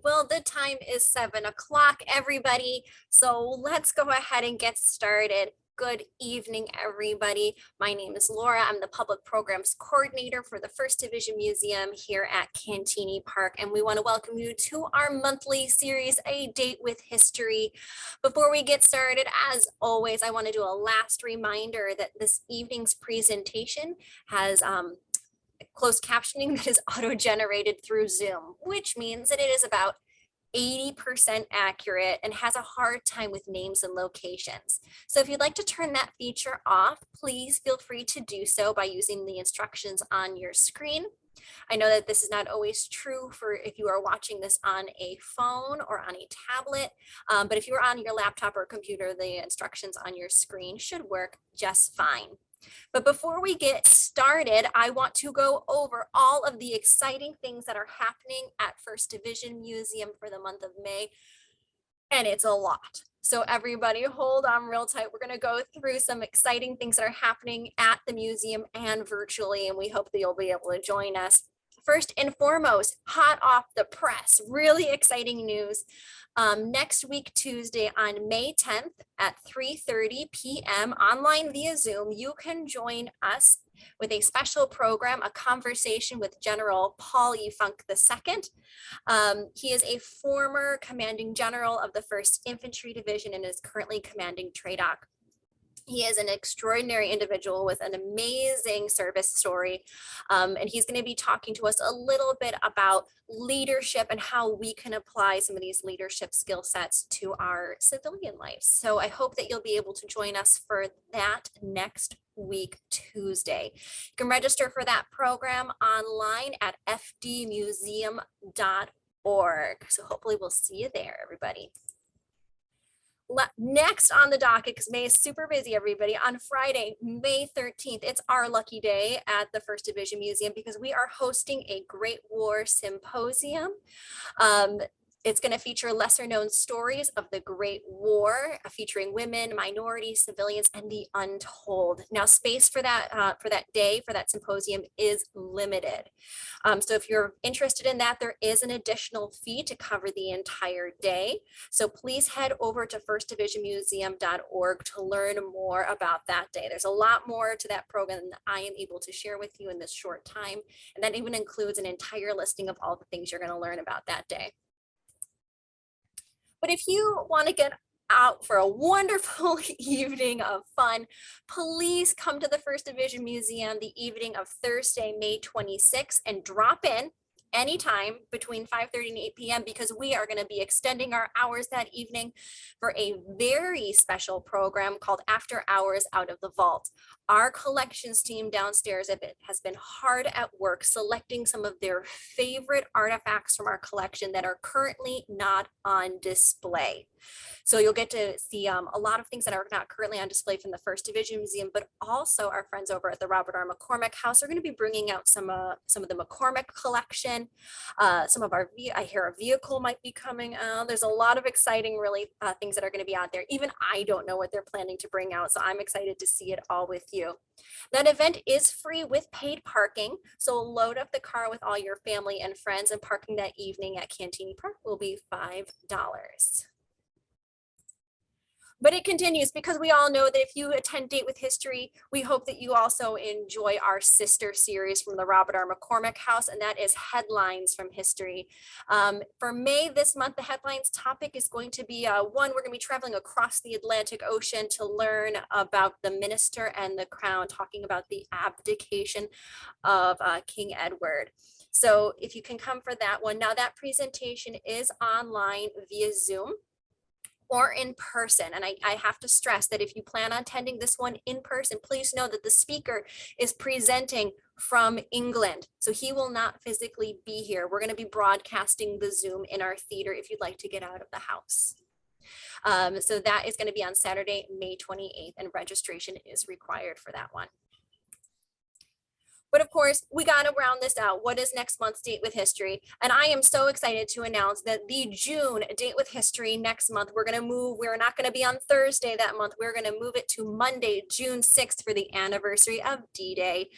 Well, the time is 7 o'clock, everybody. So let's go ahead and get started. Good evening, everybody. My name is Laura. I'm the Public Programs Coordinator for the First Division Museum here at Cantini Park, and we want to welcome you to our monthly series, A Date with History. Before we get started, as always, I want to do a last reminder that this evening's presentation has closed captioning that is auto-generated through Zoom, which means that it is about 80% accurate and has a hard time with names and locations. So if you'd like to turn that feature off, please feel free to do so by using the instructions on your screen. I know that this is not always true for if you are watching this on a phone or on a tablet, but if you're on your laptop or computer, the instructions on your screen should work just fine. But before we get started, I want to go over all of the exciting things that are happening at First Division Museum for the month of May. And it's a lot. So everybody hold on real tight. We're going to go through some exciting things that are happening at the museum and virtually, and we hope that you'll be able to join us. First and foremost, hot off the press, really exciting news. Next week, Tuesday on May 10th at 3:30 p.m. online via Zoom, you can join us with a special program, a conversation with General Paul E. Funk II. He is a former commanding general of the 1st Infantry Division and is currently commanding TRADOC. He is an extraordinary individual with an amazing service story. And he's going to be talking to us a little bit about leadership and how we can apply some of these leadership skill sets to our civilian lives. So I hope that you'll be able to join us for that next week, Tuesday. You can register for that program online at fdmuseum.org. So hopefully we'll see you there, everybody. Next on the docket, because May is super busy, everybody, on Friday, May 13th, it's our lucky day at the First Division Museum because we are hosting a Great War Symposium. It's going to feature lesser known stories of the Great War, featuring women, minorities, civilians, and the untold. Now, space for that day, for that symposium is limited. So if you're interested in that, there is an additional fee to cover the entire day. So please head over to firstdivisionmuseum.org to learn more about that day. There's a lot more to that program than I am able to share with you in this short time. And that even includes an entire listing of all the things you're going to learn about that day. But if you want to get out for a wonderful evening of fun, please come to the First Division Museum the evening of Thursday, May 26th, and drop in anytime between 5:30 and 8 p.m. because we are going to be extending our hours that evening for a very special program called After Hours Out of the Vault. Our collections team downstairs has been hard at work selecting some of their favorite artifacts from our collection that are currently not on display. So you'll get to see a lot of things that are not currently on display from the First Division Museum, but also our friends over at the Robert R. McCormick House are going to be bringing out some of the McCormick collection. Some of I hear a vehicle might be coming out. There's a lot of exciting things that are going to be out there. Even I don't know what they're planning to bring out, so I'm excited to see it all with you. That event is free with paid parking, so load up the car with all your family and friends, and parking that evening at Cantini Park will be $5. But it continues because we all know that if you attend Date with History, we hope that you also enjoy our sister series from the Robert R. McCormick House, and that is Headlines from History. For May this month, the headlines topic is going to be we're going to be traveling across the Atlantic Ocean to learn about the Minister and the Crown, talking about the abdication of King Edward. So if you can come for that one. Now that presentation is online via Zoom or in person. And I have to stress that if you plan on attending this one in person, please know that the speaker is presenting from England. So he will not physically be here. We're going to be broadcasting the Zoom in our theater if you'd like to get out of the house. So that is going to be on Saturday, May 28th, and registration is required for that one. But of course, we got to round this out. What is next month's Date with History? And I am so excited to announce that the June Date with History next month, we're going to move. We're not going to be on Thursday that month. We're going to move it to Monday, June 6th for the anniversary of D-Day.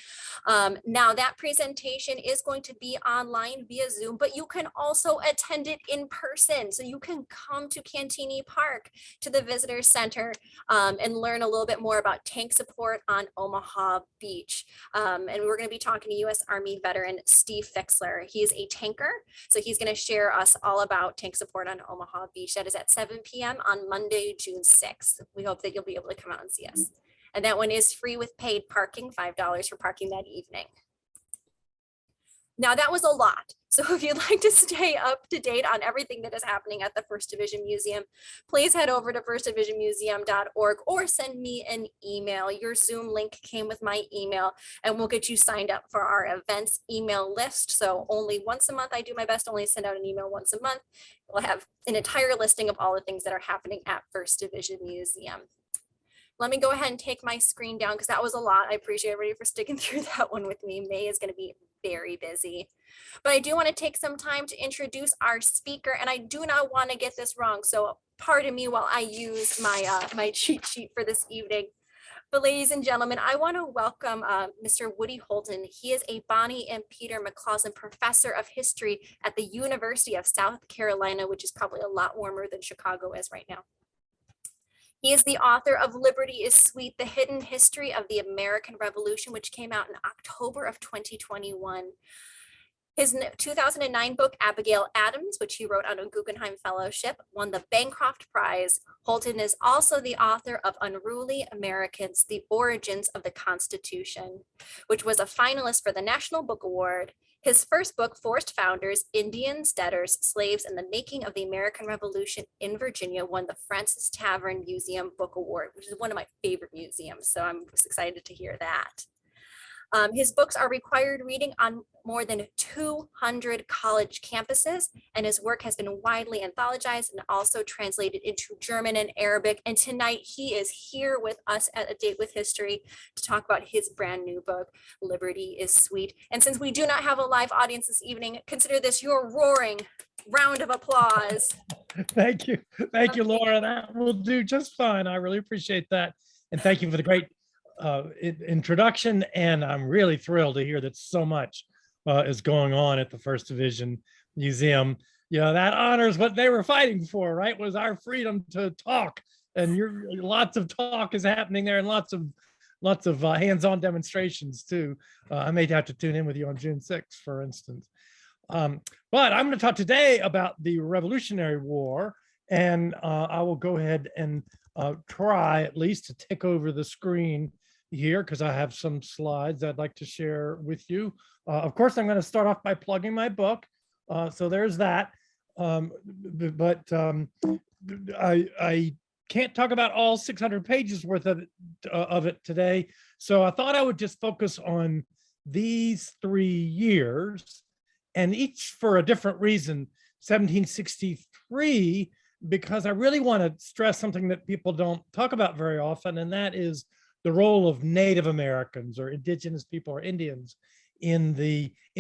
Now that presentation is going to be online via Zoom, but you can also attend it in person. So you can come to Cantini Park, to the Visitor Center, and learn a little bit more about tank support on Omaha Beach. And we're going to be talking to U.S. Army veteran Steve Fixler. He is a tanker, so he's going to share us all about tank support on Omaha Beach. That is at 7 p.m. on Monday, June 6th. We hope that you'll be able to come out and see us. And that one is free with paid parking, $5 for parking that evening. Now that was a lot. So if you'd like to stay up to date on everything that is happening at the First Division Museum, please head over to firstdivisionmuseum.org or send me an email. Your Zoom link came with my email, and we'll get you signed up for our events email list. So only once a month, I do my best to only send out an email once a month. We'll have an entire listing of all the things that are happening at First Division Museum. Let me go ahead and take my screen down because that was a lot. I appreciate everybody for sticking through that one with me. May is going to be very busy, but I do want to take some time to introduce our speaker, and I do not want to get this wrong. So pardon me while I use my my cheat sheet for this evening. But ladies and gentlemen, I want to welcome Mr. Woody Holton. He is a Bonnie and Peter McCausland Professor of History at the University of South Carolina, which is probably a lot warmer than Chicago is right now. He is the author of Liberty is Sweet, The Hidden History of the American Revolution, which came out in October of 2021. His 2009 book, Abigail Adams, which he wrote on a Guggenheim Fellowship, won the Bancroft Prize. Holton is also the author of Unruly Americans, The Origins of the Constitution, which was a finalist for the National Book Award. His first book, Forced Founders, Indians, Debtors, Slaves, and the Making of the American Revolution in Virginia, won the Francis Tavern Museum Book Award, which is one of my favorite museums. So I'm excited to hear that. His books are required reading on more than 200 college campuses, and his work has been widely anthologized and also translated into German and Arabic. And tonight he is here with us at A Date with History to talk about his brand new book, Liberty is Sweet. And since we do not have a live audience this evening, consider this your roaring round of applause. Thank you. Thank you, Laura. That will do just fine. I really appreciate that. And thank you for the great introduction, and I'm really thrilled to hear that so much is going on at the First Division Museum. You know, that honors what they were fighting for, right? Was our freedom to talk, and lots of talk is happening there, and lots of hands-on demonstrations too. I may have to tune in with you on June 6th, for instance. But I'm going to talk today about the Revolutionary War, and I will go ahead and try at least to take over the screen here because I have some slides I'd like to share with you. Of course, I'm going to start off by plugging my book. So there's that. But I can't talk about all 600 pages worth of it today. So I thought I would just focus on these 3 years, and each for a different reason. 1763, because I really want to stress something that people don't talk about very often, and that is the role of Native Americans or indigenous people or Indians in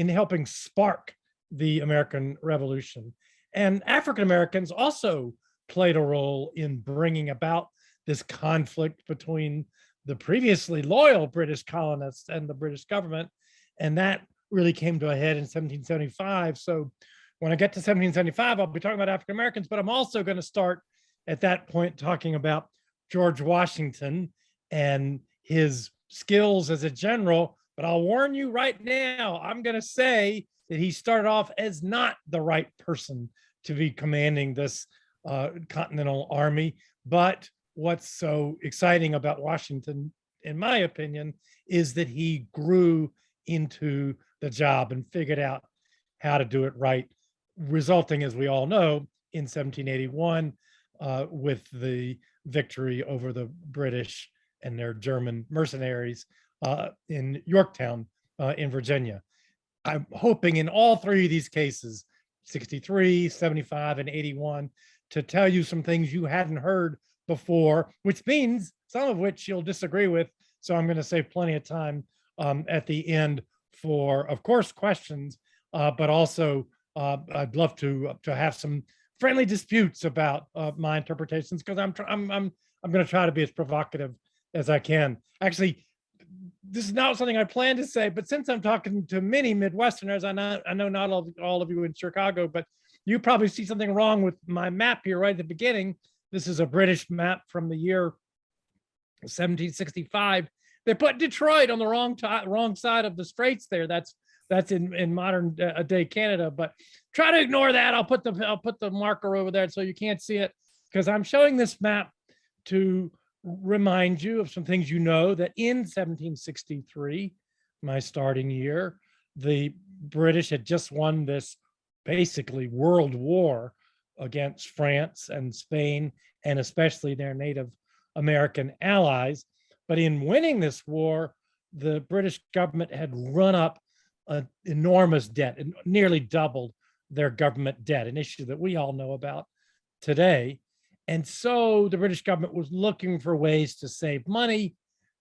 helping spark the American Revolution. And African Americans also played a role in bringing about this conflict between the previously loyal British colonists and the British government. And that really came to a head in 1775. So when I get to 1775, I'll be talking about African Americans, but I'm also going to start at that point talking about George Washington and his skills as a general. But I'll warn you right now, I'm going to say that he started off as not the right person to be commanding this Continental Army. But what's so exciting about Washington, in my opinion, is that he grew into the job and figured out how to do it right, resulting, as we all know, in 1781 with the victory over the British and their German mercenaries in Yorktown in Virginia. I'm hoping in all 3 of these cases, 63, 75, and 81, to tell you some things you hadn't heard before, which means some of which you'll disagree with. So I'm going to save plenty of time at the end for, of course, questions, but also I'd love to have some friendly disputes about my interpretations, because I'm going to try to be as provocative as I can. Actually, this is not something I planned to say, but since I'm talking to many Midwesterners, I know not all of you in Chicago, but you probably see something wrong with my map here right at the beginning. This is a British map from the year 1765. They put Detroit on the wrong side of the straits there. That's in modern day Canada, but try to ignore that. I'll put the marker over there so you can't see it, because I'm showing this map to remind you of some things you know, that in 1763, my starting year, the British had just won this basically world war against France and Spain, and especially their Native American allies. But in winning this war, the British government had run up an enormous debt and nearly doubled their government debt, an issue that we all know about today. And so the British government was looking for ways to save money.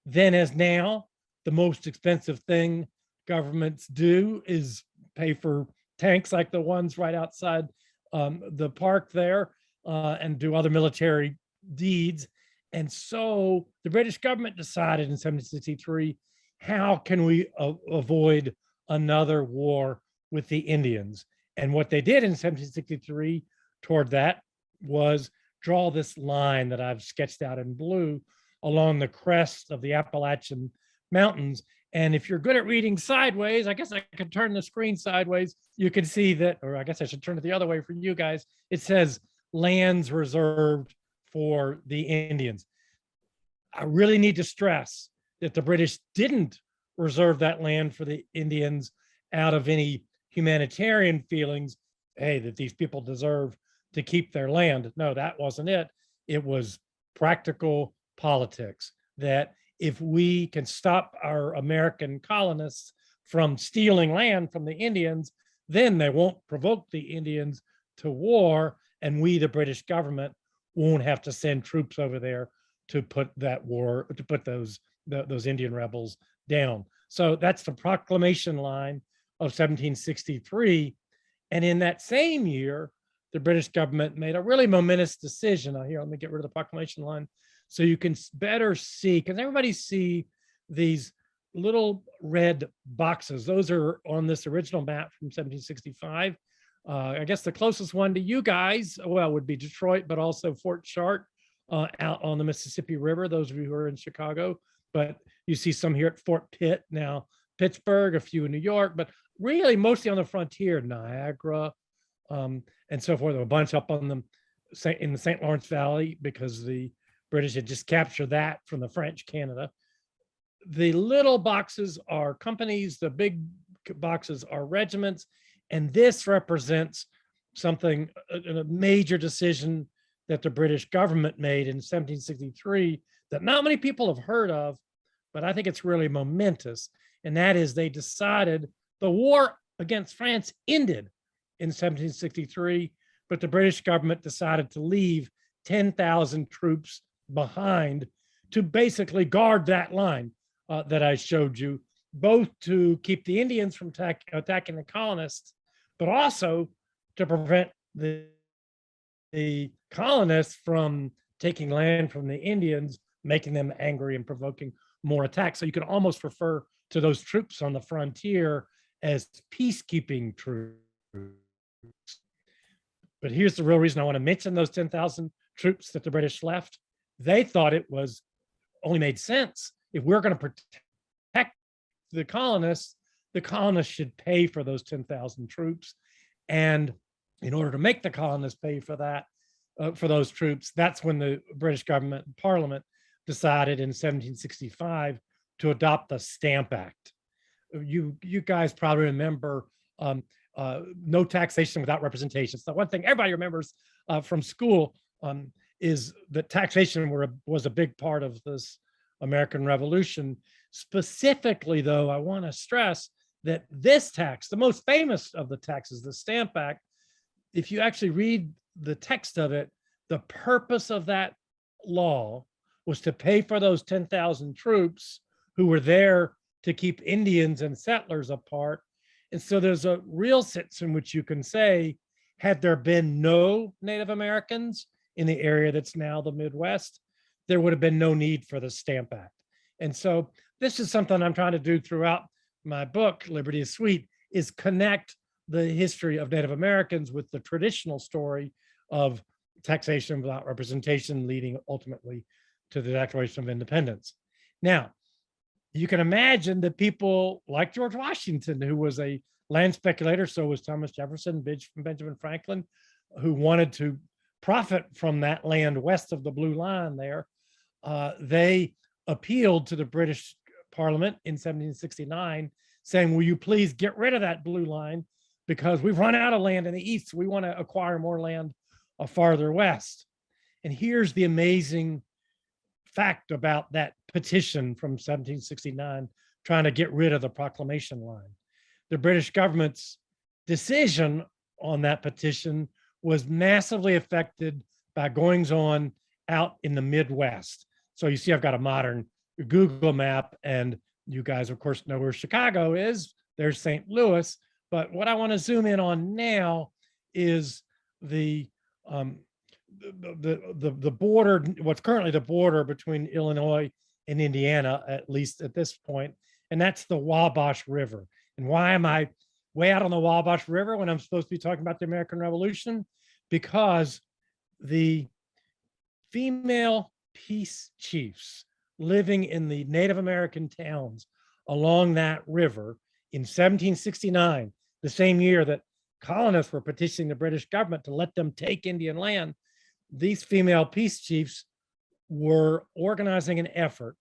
Then, as now, the most expensive thing governments do is pay for tanks like the ones right outside the park there, and do other military deeds. And so the British government decided in 1763, how can we avoid another war with the Indians? And what they did in 1763 toward that was draw this line that I've sketched out in blue along the crest of the Appalachian Mountains. And if you're good at reading sideways, I guess I could turn the screen sideways. You can see that, or I guess I should turn it the other way for you guys. It says lands reserved for the Indians. I really need to stress that the British didn't reserve that land for the Indians out of any humanitarian feelings, hey, that these people deserve to keep their land. No, that wasn't it. It was practical politics, that if we can stop our American colonists from stealing land from the Indians, then they won't provoke the Indians to war, and we, the British government, won't have to send troops over there to put that war, to put those Indian rebels down. So that's the proclamation line of 1763. And in that same year, the British government made a really momentous decision. Here, let me get rid of the proclamation line so you can better see. Can everybody see these little red boxes? Those are on this original map from 1765. I guess the closest one to you guys, well, would be Detroit, but also Fort Chart out on the Mississippi River, those of you who are in Chicago. But you see some here at Fort Pitt, now Pittsburgh, a few in New York, but really mostly on the frontier, Niagara, and so forth. A bunch up on in the St. Lawrence Valley, because the British had just captured that from the French Canada. The little boxes are companies, the big boxes are regiments, and this represents something, a major decision that the British government made in 1763 that not many people have heard of, but I think it's really momentous. And that is, they decided the war against France ended in 1763, but the British government decided to leave 10,000 troops behind to basically guard that line that I showed you, both to keep the Indians from attacking the colonists, but also to prevent the colonists from taking land from the Indians, making them angry and provoking more attacks. So you can almost refer to those troops on the frontier as peacekeeping troops. But here's the real reason I want to mention those 10,000 troops that the British left. They thought it was only made sense. If we're going to protect the colonists should pay for those 10,000 troops. And in order to make the colonists pay for that, for those troops, that's when the British government and Parliament decided in 1765 to adopt the Stamp Act. You guys probably remember no taxation without representation. So one thing everybody remembers from school is that taxation was a big part of this American Revolution. Specifically, though, I want to stress that this tax, the most famous of the taxes, the Stamp Act, if you actually read the text of it, the purpose of that law was to pay for those 10,000 troops who were there to keep Indians and settlers apart. And so there's a real sense in which you can say, had there been no Native Americans in the area that's now the Midwest, there would have been no need for the Stamp Act. And so this is something I'm trying to do throughout my book, Liberty is Sweet, is connect the history of Native Americans with the traditional story of taxation without representation, leading ultimately to the Declaration of Independence. Now, you can imagine that people like George Washington, who was a land speculator, so was Thomas Jefferson, Benjamin Franklin, who wanted to profit from that land west of the Blue Line there. They appealed to the British Parliament in 1769, saying, will you please get rid of that Blue Line because we've run out of land in the east. We want to acquire more land farther west. And here's the amazing fact about that petition from 1769, trying to get rid of the proclamation line. The British government's decision on that petition was massively affected by goings on out in the Midwest. So you see, I've got a modern Google map, and you guys, of course, know where Chicago is. There's St. Louis. But what I want to zoom in on now is the border, what's currently the border between Illinois and Indiana, at least at this point, and that's the Wabash River. And why am I way out on the Wabash River when I'm supposed to be talking about the American Revolution? Because the female peace chiefs living in the Native American towns along that river in 1769, the same year that colonists were petitioning the British government to let them take Indian land, these female peace chiefs were organizing an effort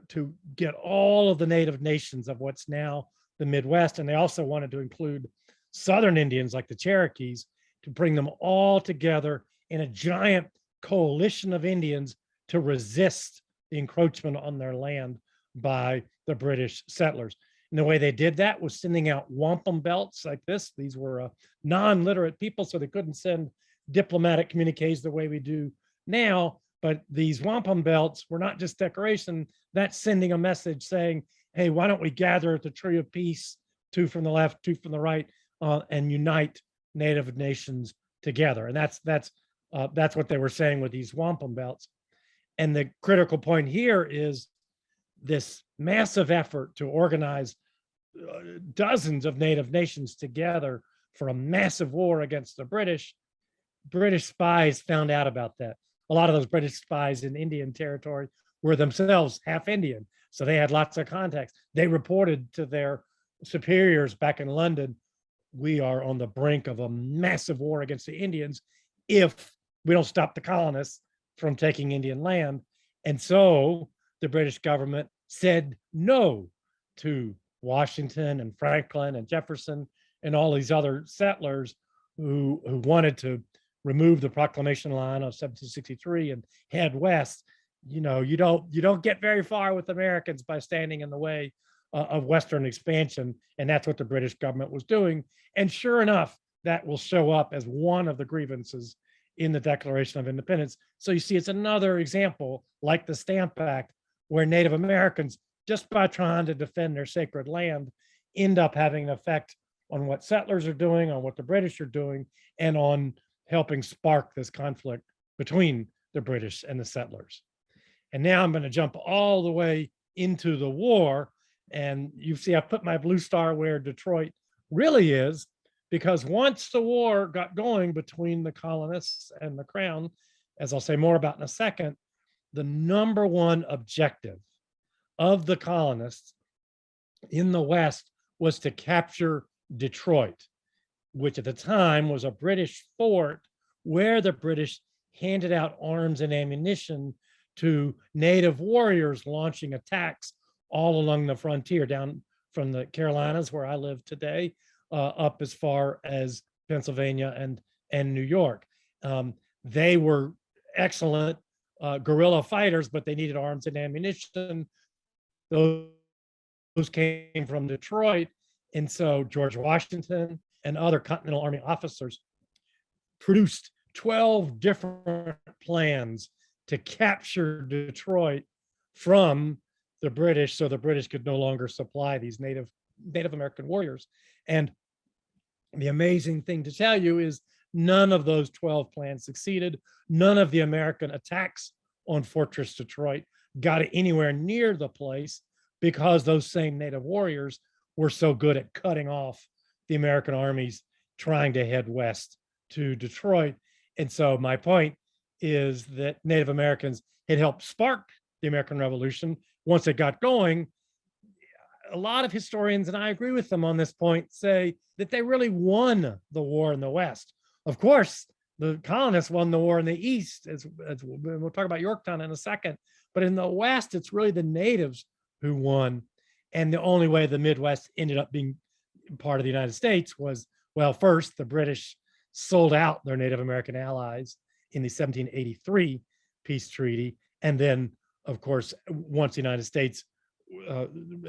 to get all of the native nations of what's now the Midwest. And they also wanted to include Southern Indians like the Cherokees to bring them all together in a giant coalition of Indians to resist the encroachment on their land by the British settlers. And the way they did that was sending out wampum belts like this. These were non-literate people, so they couldn't send diplomatic communiques the way we do now. But these wampum belts were not just decoration, that's sending a message saying, hey, why don't we gather at the tree of peace, two from the left, two from the right, and unite Native nations together. And that's what they were saying with these wampum belts. And the critical point here is this massive effort to organize dozens of Native nations together for a massive war against the British. British spies found out about that. A lot of those British spies in Indian territory were themselves half Indian, so they had lots of contacts. They reported to their superiors back in London, we are on the brink of a massive war against the Indians if we don't stop the colonists from taking Indian land. And so the British government said no to Washington and Franklin and Jefferson and all these other settlers who wanted to remove the proclamation line of 1763 and head west. You know, you don't get very far with Americans by standing in the way of Western expansion. And that's what the British government was doing. And sure enough, that will show up as one of the grievances in the Declaration of Independence. So you see, it's another example, like the Stamp Act, where Native Americans, just by trying to defend their sacred land, end up having an effect on what settlers are doing, on what the British are doing, and on helping spark this conflict between the British and the settlers. And now I'm going to jump all the way into the war. And you see, I put my blue star where Detroit really is, because once the war got going between the colonists and the crown, as I'll say more about in a second, the number one objective of the colonists in the West was to capture Detroit, which at the time was a British fort where the British handed out arms and ammunition to native warriors launching attacks all along the frontier, down from the Carolinas, where I live today, up as far as Pennsylvania and New York. They were excellent guerrilla fighters, but they needed arms and ammunition. Those came from Detroit. And so George Washington and other Continental Army officers produced 12 different plans to capture Detroit from the British, so the British could no longer supply these Native American warriors. And the amazing thing to tell you is none of those 12 plans succeeded. None of the American attacks on Fortress Detroit got anywhere near the place because those same Native warriors were so good at cutting off the American armies trying to head west to Detroit. And so my point is that Native Americans had helped spark the American Revolution. Once it got going, a lot of historians, and I agree with them on this point, say that they really won the war in the West. Of course, the colonists won the war in the East, as we'll talk about Yorktown in a second. But in the West, it's really the natives who won. And the only way the Midwest ended up being part of the United States was, well, first, the British sold out their Native American allies in the 1783 peace treaty. And then, of course, once the United States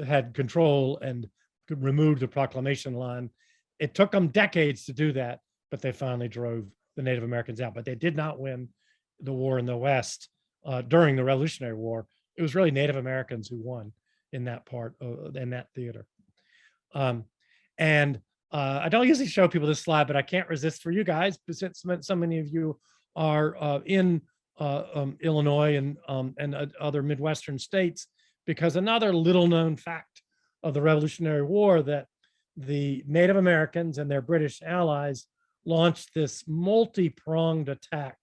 had control and removed the proclamation line, it took them decades to do that, but they finally drove the Native Americans out. But they did not win the war in the West during the Revolutionary War. It was really Native Americans who won in that part in that theater. I don't usually show people this slide, but I can't resist for you guys, since so many of you are in Illinois and other Midwestern states, because another little known fact of the Revolutionary War that the Native Americans and their British allies launched this multi-pronged attack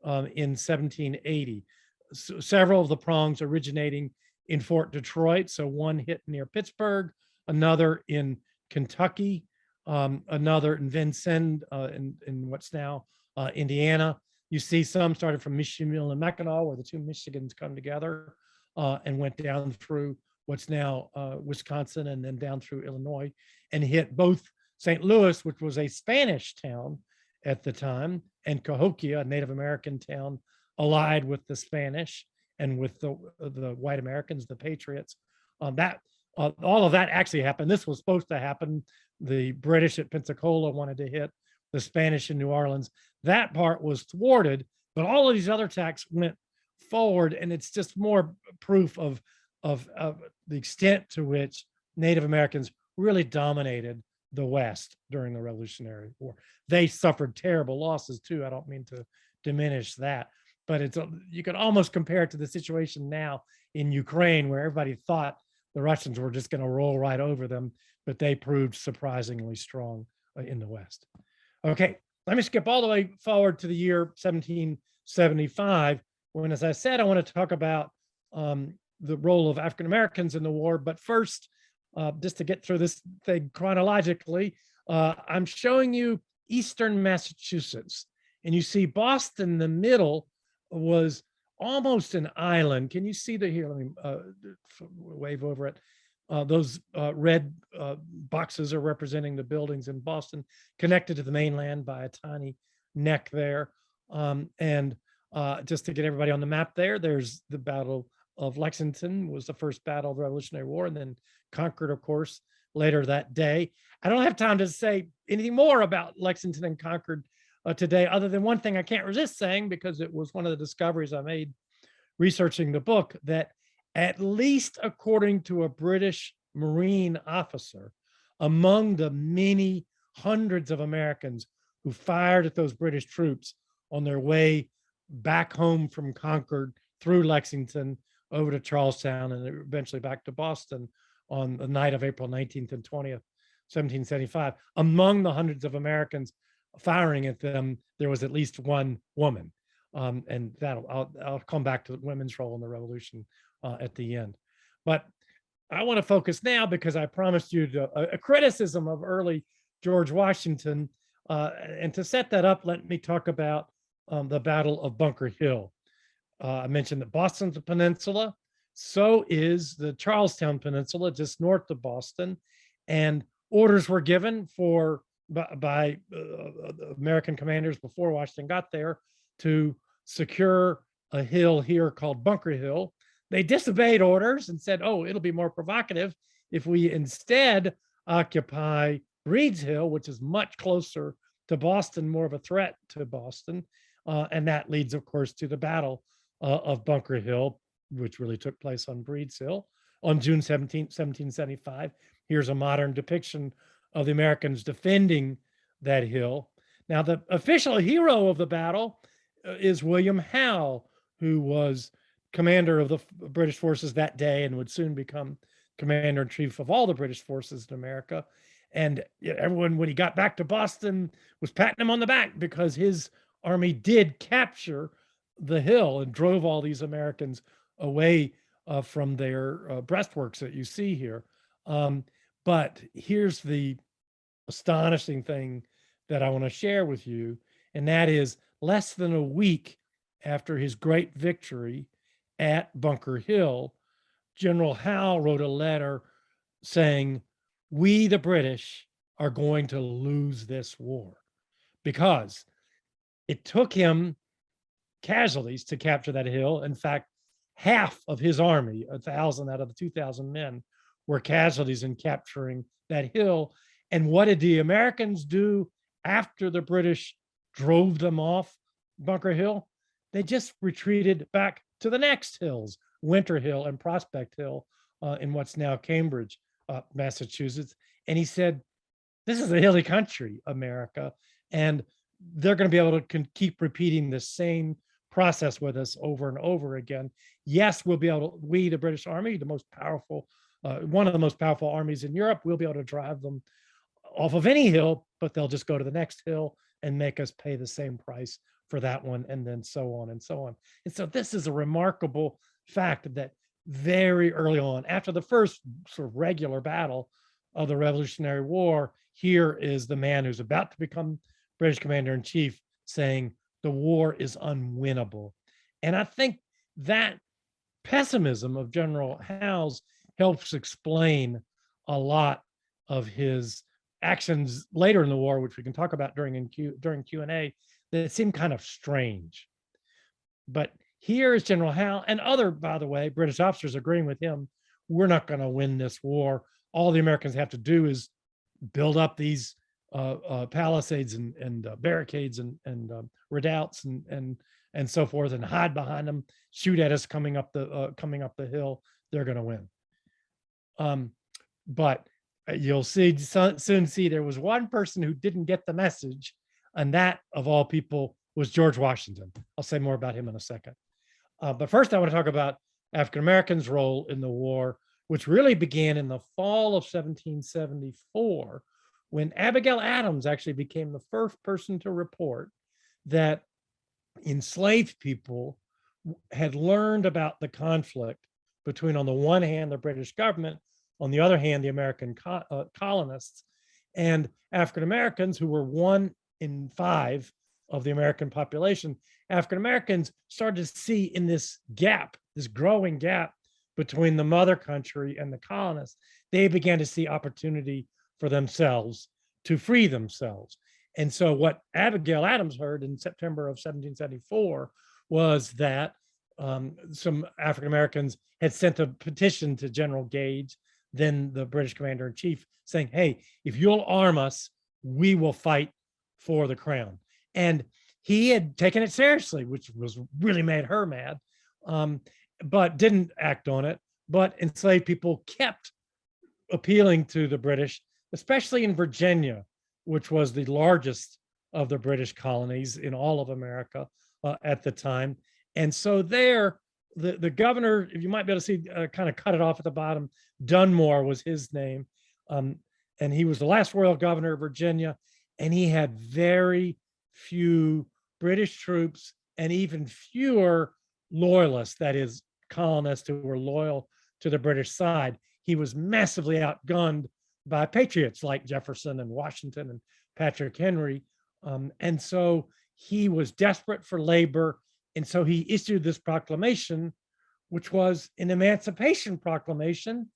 in 1780. So several of the prongs originating in Fort Detroit. So one hit near Pittsburgh, another in Kentucky, another in Vincennes in what's now Indiana. You see some started from Michigan and Mackinac, where the two Michigans come together and went down through what's now Wisconsin and then down through Illinois and hit both St. Louis, which was a Spanish town at the time, and Cahokia, a Native American town allied with the Spanish and with the white Americans, the Patriots. All of that actually happened. This was supposed to happen. The British at Pensacola wanted to hit the Spanish in New Orleans. That part was thwarted, but all of these other attacks went forward, and it's just more proof of the extent to which Native Americans really dominated the West during the Revolutionary War. They suffered terrible losses too. I don't mean to diminish that, but you could almost compare it to the situation now in Ukraine, where everybody thought the Russians were just going to roll right over them, but they proved surprisingly strong in the West. Okay, let me skip all the way forward to the year 1775, when, as I said, I want to talk about the role of African Americans in the war. But first, just to get through this thing chronologically, I'm showing you Eastern Massachusetts, and you see Boston in the middle was almost an island. Can you see the here? Let me wave over it. Those red boxes are representing the buildings in Boston, connected to the mainland by a tiny neck there. Just to get everybody on the map there's the Battle of Lexington, was the first battle of the Revolutionary War, and then Concord, of course, later that day. I don't have time to say anything more about Lexington and Concord today, other than one thing I can't resist saying, because it was one of the discoveries I made researching the book, that at least according to a British Marine officer, among the many hundreds of Americans who fired at those British troops on their way back home from Concord through Lexington over to Charlestown and eventually back to Boston on the night of April 19th and 20th, 1775, among the hundreds of Americans firing at them, there was at least one woman. And I'll come back to women's role in the revolution at the end. But I want to focus now, because I promised you a criticism of early George Washington. And to set that up, let me talk about the Battle of Bunker Hill. I mentioned that Boston's a peninsula. So is the Charlestown Peninsula, just north of Boston. And orders were given by American commanders before Washington got there to secure a hill here called Bunker Hill. They disobeyed orders and said, oh, it'll be more provocative if we instead occupy Breed's Hill, which is much closer to Boston, more of a threat to Boston. And that leads, of course, to the Battle of Bunker Hill, which really took place on Breed's Hill. on June 17, 1775. Here's a modern depiction of the Americans defending that hill. Now, the official hero of the battle is William Howe, who was commander of the British forces that day and would soon become commander in chief of all the British forces in America. And everyone, when he got back to Boston, was patting him on the back because his army did capture the hill and drove all these Americans away from their breastworks that you see here. But here's the astonishing thing that I want to share with you, and that is less than a week after his great victory at Bunker Hill, General Howe wrote a letter saying, "We, the British, are going to lose this war," because it took him casualties to capture that hill. In fact, half of his army, 1,000 out of the 2,000 men, were casualties in capturing that hill. And what did the Americans do after the British drove them off Bunker Hill? They just retreated back to the next hills, Winter Hill and Prospect Hill, in what's now Cambridge, Massachusetts. And he said, this is a hilly country, America, and they're going to be able to keep repeating the same process with us over and over again. Yes, we'll be able to, we, the British Army, the most powerful, one of the most powerful armies in Europe, we'll be able to drive them off of any hill, but they'll just go to the next hill and make us pay the same price for that one, and then so on and so on. And so this is a remarkable fact that very early on, after the first sort of regular battle of the Revolutionary War, here is the man who's about to become British commander-in-chief saying the war is unwinnable. And I think that pessimism of General Howe's helps explain a lot of his actions later in the war, which we can talk about during Q&A, that seemed kind of strange. But here is General Howe and other, by the way, British officers agreeing with him, we're not going to win this war. All the Americans have to do is build up these palisades and barricades and redoubts and so forth, and hide behind them, shoot at us coming up the hill. They're going to win. But you'll soon see there was one person who didn't get the message, and that, of all people, was George Washington. I'll say more about him in a second. But first, I want to talk about African Americans' role in the war, which really began in the fall of 1774, when Abigail Adams actually became the first person to report that enslaved people had learned about the conflict between, on the one hand, the British government, on the other hand, the American colonists, and African Americans, who were 1 in 5 of the American population. African Americans started to see in this gap, this growing gap between the mother country and the colonists, they began to see opportunity for themselves to free themselves. And so what Abigail Adams heard in September of 1774 was that some African Americans had sent a petition to General Gage, then the British commander-in-chief, saying, hey, if you'll arm us, we will fight for the crown. And he had taken it seriously, which was really made her mad, but didn't act on it. But enslaved people kept appealing to the British, especially in Virginia, which was the largest of the British colonies in all of America at the time. And so there, the governor, if you might be able to see, kind of cut it off at the bottom, Dunmore was his name. And he was the last royal governor of Virginia. And he had very few British troops and even fewer loyalists, that is, colonists who were loyal to the British side. He was massively outgunned by patriots like Jefferson and Washington and Patrick Henry. And so he was desperate for labor. And so he issued this proclamation, which was an Emancipation Proclamation,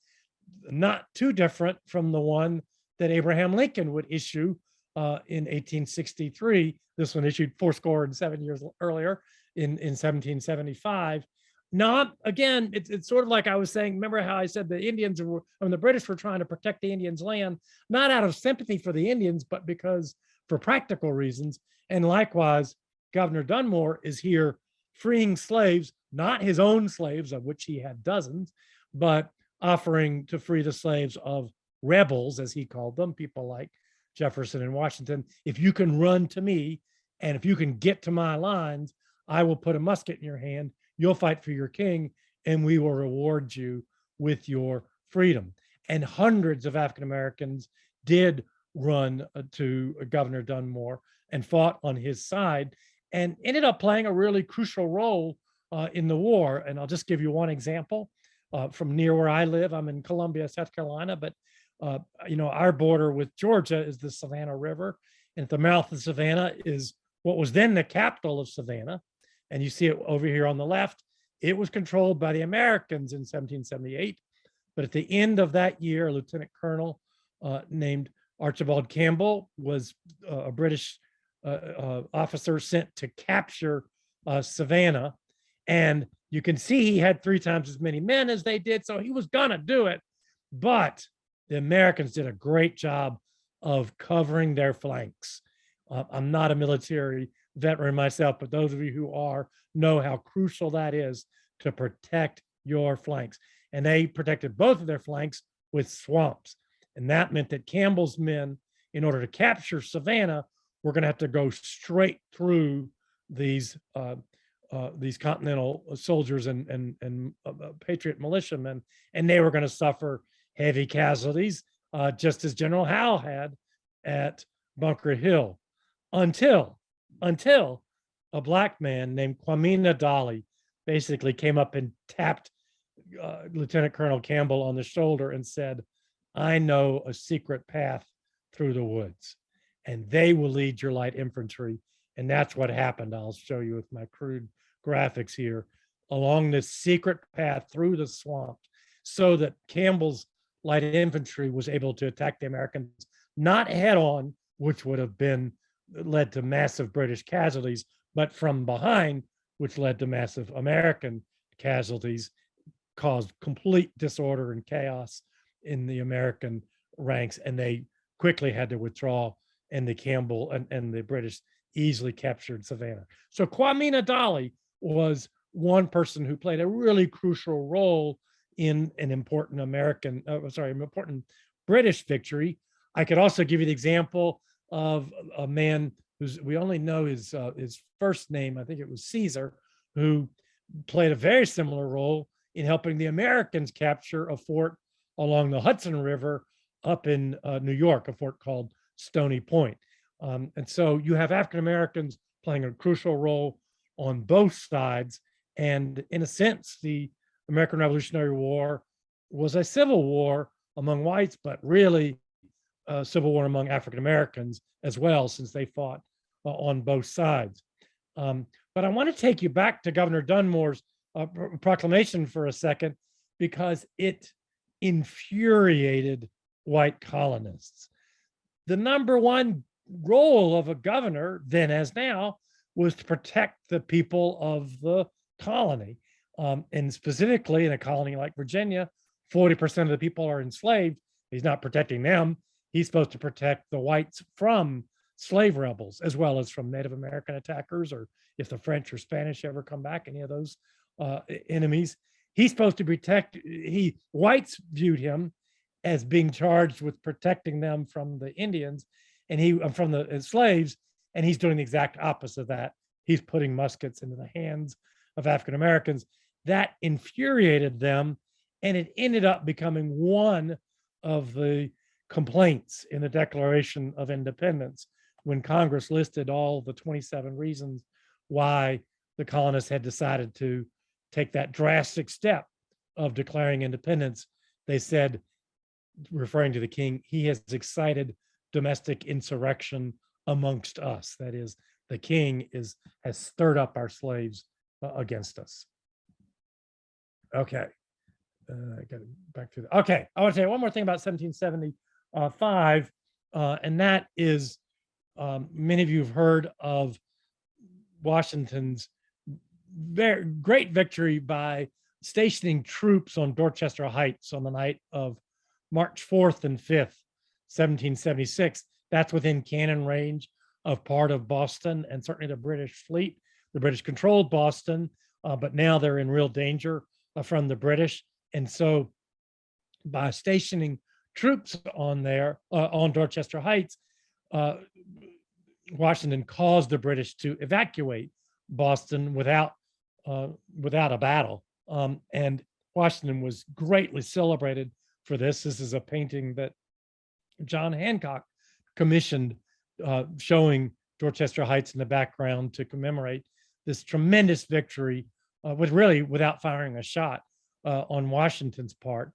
not too different from the one that Abraham Lincoln would issue in 1863. This one issued 7 years earlier in 1775. Not, again, it's sort of like I was saying, remember how I said the Indians were, when the British were trying to protect the Indians' land, not out of sympathy for the Indians, but because for practical reasons. And likewise, Governor Dunmore is here freeing slaves, not his own slaves, of which he had dozens, but offering to free the slaves of rebels, as he called them, people like Jefferson and Washington. If you can run to me, and if you can get to my lines, I will put a musket in your hand. You'll fight for your king, and we will reward you with your freedom. And hundreds of African Americans did run to Governor Dunmore and fought on his side, and ended up playing a really crucial role in the war. And I'll just give you one example from near where I live. I'm in Columbia, South Carolina, but our border with Georgia is the Savannah River, and at the mouth of Savannah is what was then the capital of Savannah. And you see it over here on the left. It was controlled by the Americans in 1778. But at the end of that year, a lieutenant colonel named Archibald Campbell was a British officer sent to capture Savannah. And you can see he had 3 times as many men as they did, so he was gonna do it. But the Americans did a great job of covering their flanks. I'm not a military veteran myself, but those of you who are know how crucial that is to protect your flanks. And they protected both of their flanks with swamps. And that meant that Campbell's men, in order to capture Savannah, were going to have to go straight through these Continental soldiers and Patriot militiamen, and they were going to suffer heavy casualties, just as General Howe had at Bunker Hill, until a black man named Kwame Dolly basically came up and tapped Lieutenant Colonel Campbell on the shoulder and said, "I know a secret path through the woods, and they will lead your light infantry." And that's what happened. I'll show you with my crude graphics here, along this secret path through the swamp, so that Campbell's light infantry was able to attack the Americans, not head on, which would have led to massive British casualties, but from behind, which led to massive American casualties, caused complete disorder and chaos in the American ranks, and they quickly had to withdraw, and the Campbell and the British easily captured Savannah. So Kwame Dolly was one person who played a really crucial role in an important important British victory. I could also give you the example of a man who's, we only know his first name, I think it was Caesar, who played a very similar role in helping the Americans capture a fort along the Hudson River up in New York, a fort called Stony Point. And so you have African Americans playing a crucial role on both sides. And in a sense, the American Revolutionary War was a civil war among whites, but really a civil war among African Americans as well, since they fought on both sides. But I want to take you back to Governor Dunmore's proclamation for a second, because it infuriated white colonists. The number one role of a governor, then as now, was to protect the people of the colony. And specifically in a colony like Virginia, 40% of the people are enslaved. He's not protecting them. He's supposed to protect the whites from slave rebels, as well as from Native American attackers, or if the French or Spanish ever come back, any of those enemies. He's supposed to protect, whites viewed him as being charged with protecting them from the Indians, and from the slaves, and he's doing the exact opposite of that. He's putting muskets into the hands of African Americans. That infuriated them, and it ended up becoming one of the complaints in the Declaration of Independence, when Congress listed all the 27 reasons why the colonists had decided to take that drastic step of declaring independence. They said, referring to the king, he has excited domestic insurrection amongst us. That is, the king has stirred up our slaves against us. Okay, I got back to the, okay. I want to say one more thing about 1775, and that is, many of you have heard of Washington's very great victory by stationing troops on Dorchester Heights on the night of March 4th and 5th, 1776. That's within cannon range of part of Boston, and certainly the British fleet. The British controlled Boston, but now they're in real danger from the British. And so by stationing troops on there, on Dorchester Heights, Washington caused the British to evacuate Boston without a battle. And Washington was greatly celebrated for this. This is a painting that John Hancock commissioned, showing Dorchester Heights in the background to commemorate this tremendous victory, with really without firing a shot on Washington's part.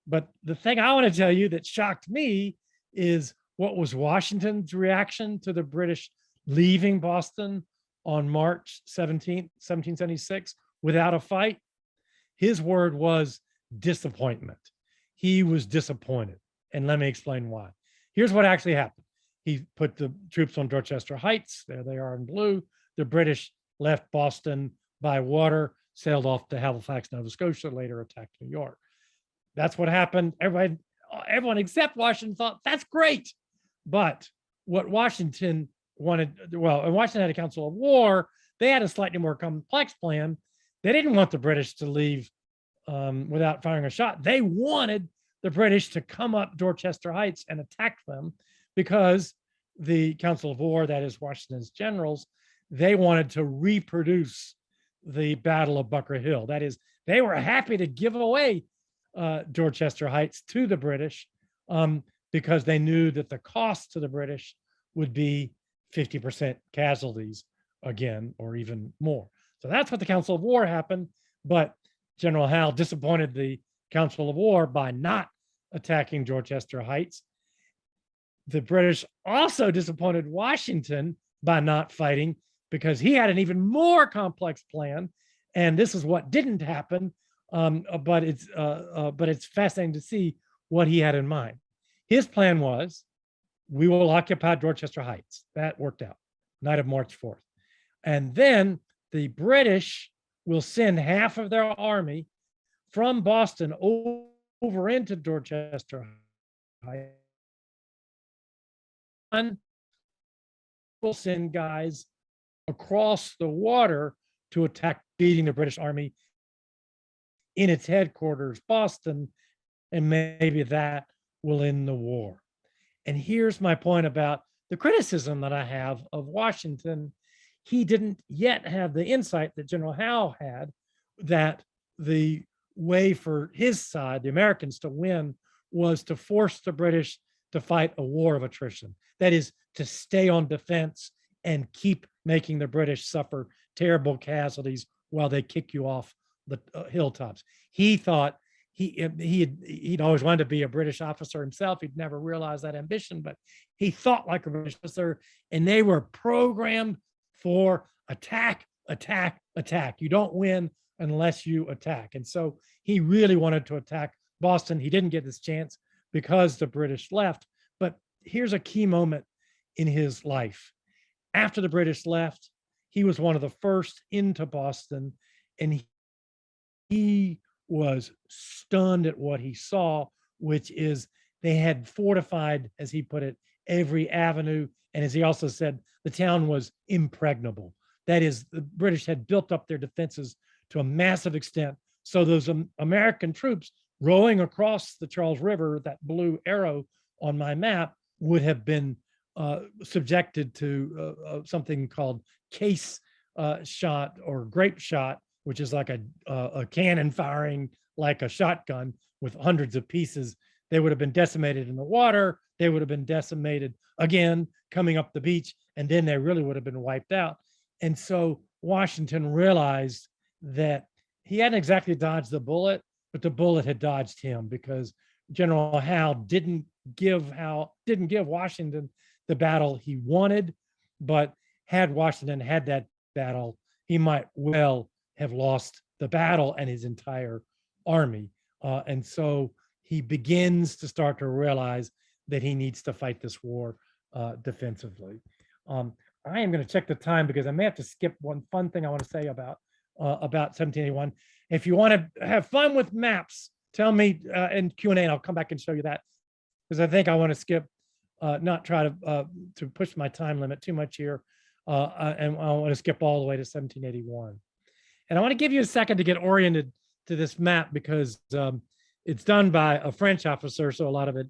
But the thing I want to tell you that shocked me is what was Washington's reaction to the British leaving Boston on March 17th, 1776, without a fight. His word was disappointment. He was disappointed. And let me explain why. Here's what actually happened. He put the troops on Dorchester Heights. There they are in blue. The British left Boston by water, sailed off to Halifax, Nova Scotia, later attacked New York. That's what happened. Everyone except Washington thought, that's great. But what Washington wanted, well, and Washington had a council of war, they had a slightly more complex plan. They didn't want the British to leave without firing a shot. They wanted the British to come up Dorchester Heights and attack them, because the Council of War, that is Washington's generals, they wanted to reproduce the Battle of Bunker Hill. That is, they were happy to give away Dorchester Heights to the British, because they knew that the cost to the British would be 50% casualties again, or even more. So that's what the Council of War happened. But General Howe disappointed the Council of War by not attacking Dorchester Heights. The British also disappointed Washington by not fighting, because he had an even more complex plan. And this is what didn't happen. But it's fascinating to see what he had in mind. His plan was, we will occupy Dorchester Heights. That worked out, night of March 4th. And then the British will send half of their army from Boston over into Dorchester Heights. And will send guys across the water to attack, beating the British army in its headquarters, Boston, and maybe that will end the war. And here's my point about the criticism that I have of Washington. He didn't yet have the insight that General Howe had, that the way for his side, the Americans, to win was to force the British to fight a war of attrition. That is, to stay on defense and keep making the British suffer terrible casualties while they kick you off the hilltops. He thought he'd always wanted to be a British officer himself. He'd never realized that ambition, but he thought like a British officer, and they were programmed for attack, attack, attack. You don't win unless you attack. And so he really wanted to attack Boston. He didn't get this chance because the British left. But here's a key moment in his life. After the British left, he was one of the first into Boston, and he was stunned at what he saw, which is they had fortified, as he put it, every avenue. And as he also said, the town was impregnable. That is, the British had built up their defenses to a massive extent. So those American troops rowing across the Charles River, that blue arrow on my map, would have been subjected to something called case shot or grape shot, which is like a cannon firing like a shotgun with hundreds of pieces. They would have been decimated in the water. They would have been decimated again coming up the beach, and then they really would have been wiped out. And so Washington realized that he hadn't exactly dodged the bullet, but the bullet had dodged him, because General Howe didn't give Washington the battle he wanted. But had Washington had that battle, he might well have lost the battle and his entire army. And so he begins to start to realize that he needs to fight this war defensively. I am going to check the time, because I may have to skip one fun thing I want to say about 1781. If you want to have fun with maps, tell me in Q&A, and I'll come back and show you that, because I think I want to skip, not try to push my time limit too much here, and I want to skip all the way to 1781. And I want to give you a second to get oriented to this map, because it's done by a French officer, so a lot of it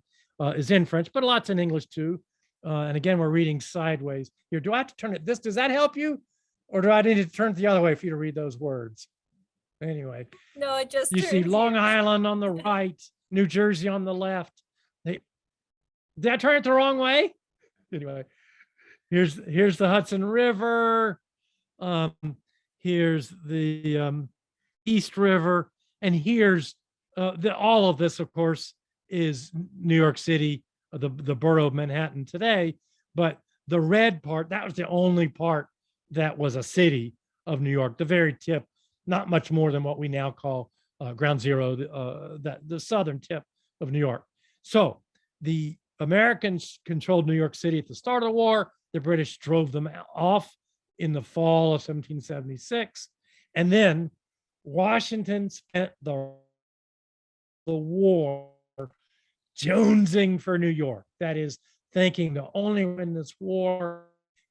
is in French, but a lot's in English too. And again, we're reading sideways here. Do I have to turn it this? Does that help you? Or do I need to turn it the other way for you to read those words? Anyway, No, it just you see turns Long here. Island on the right, New Jersey on the left. Did I turn it the wrong way? Anyway, here's the Hudson River. Here's the East River, and here's all of this, of course, is New York City, the borough of Manhattan today. But the red part, that was the only part that was a city of New York, the very tip, not much more than what we now call ground zero, the southern tip of New York. So the Americans controlled New York City at the start of the war. The British drove them off in the fall of 1776. And then Washington spent the war jonesing for New York. That is, thinking to only win this war,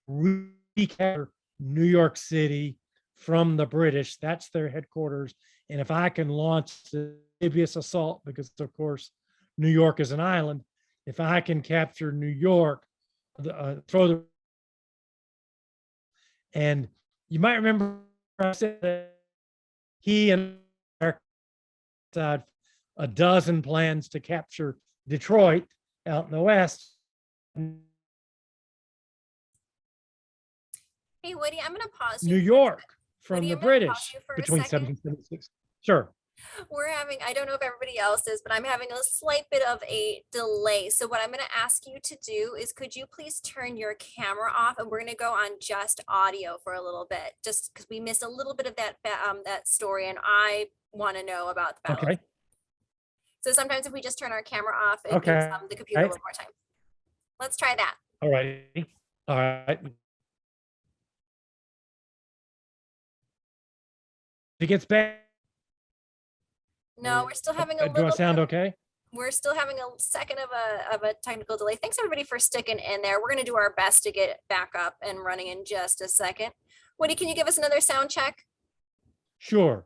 recapture New York City from the British. That's their headquarters. And if I can launch the amphibious assault, because of course, New York is an island, if I can capture New York, throw the, and you might remember I said that he and had a dozen plans to capture Detroit out in the West. Hey, Woody, I'm going to pause New you. York from Woody, the I'm gonna pause British you for a between second. 1776. Sure. We're having, I don't know if everybody else is, but I'm having a slight bit of a delay. So what I'm going to ask you to do is, could you please turn your camera off, and we're going to go on just audio for a little bit, just because we missed a little bit of that story, and I want to know about the battle. Okay. So sometimes if we just turn our camera off, it gives Okay. the computer a little more time. Let's try that. All right. All right. It gets back. No, we're still having a Do I little sound bit okay? we're still having a second of a technical delay. Thanks everybody for sticking in there. We're going to do our best to get it back up and running in just a second. Woody, can you give us another sound check? Sure.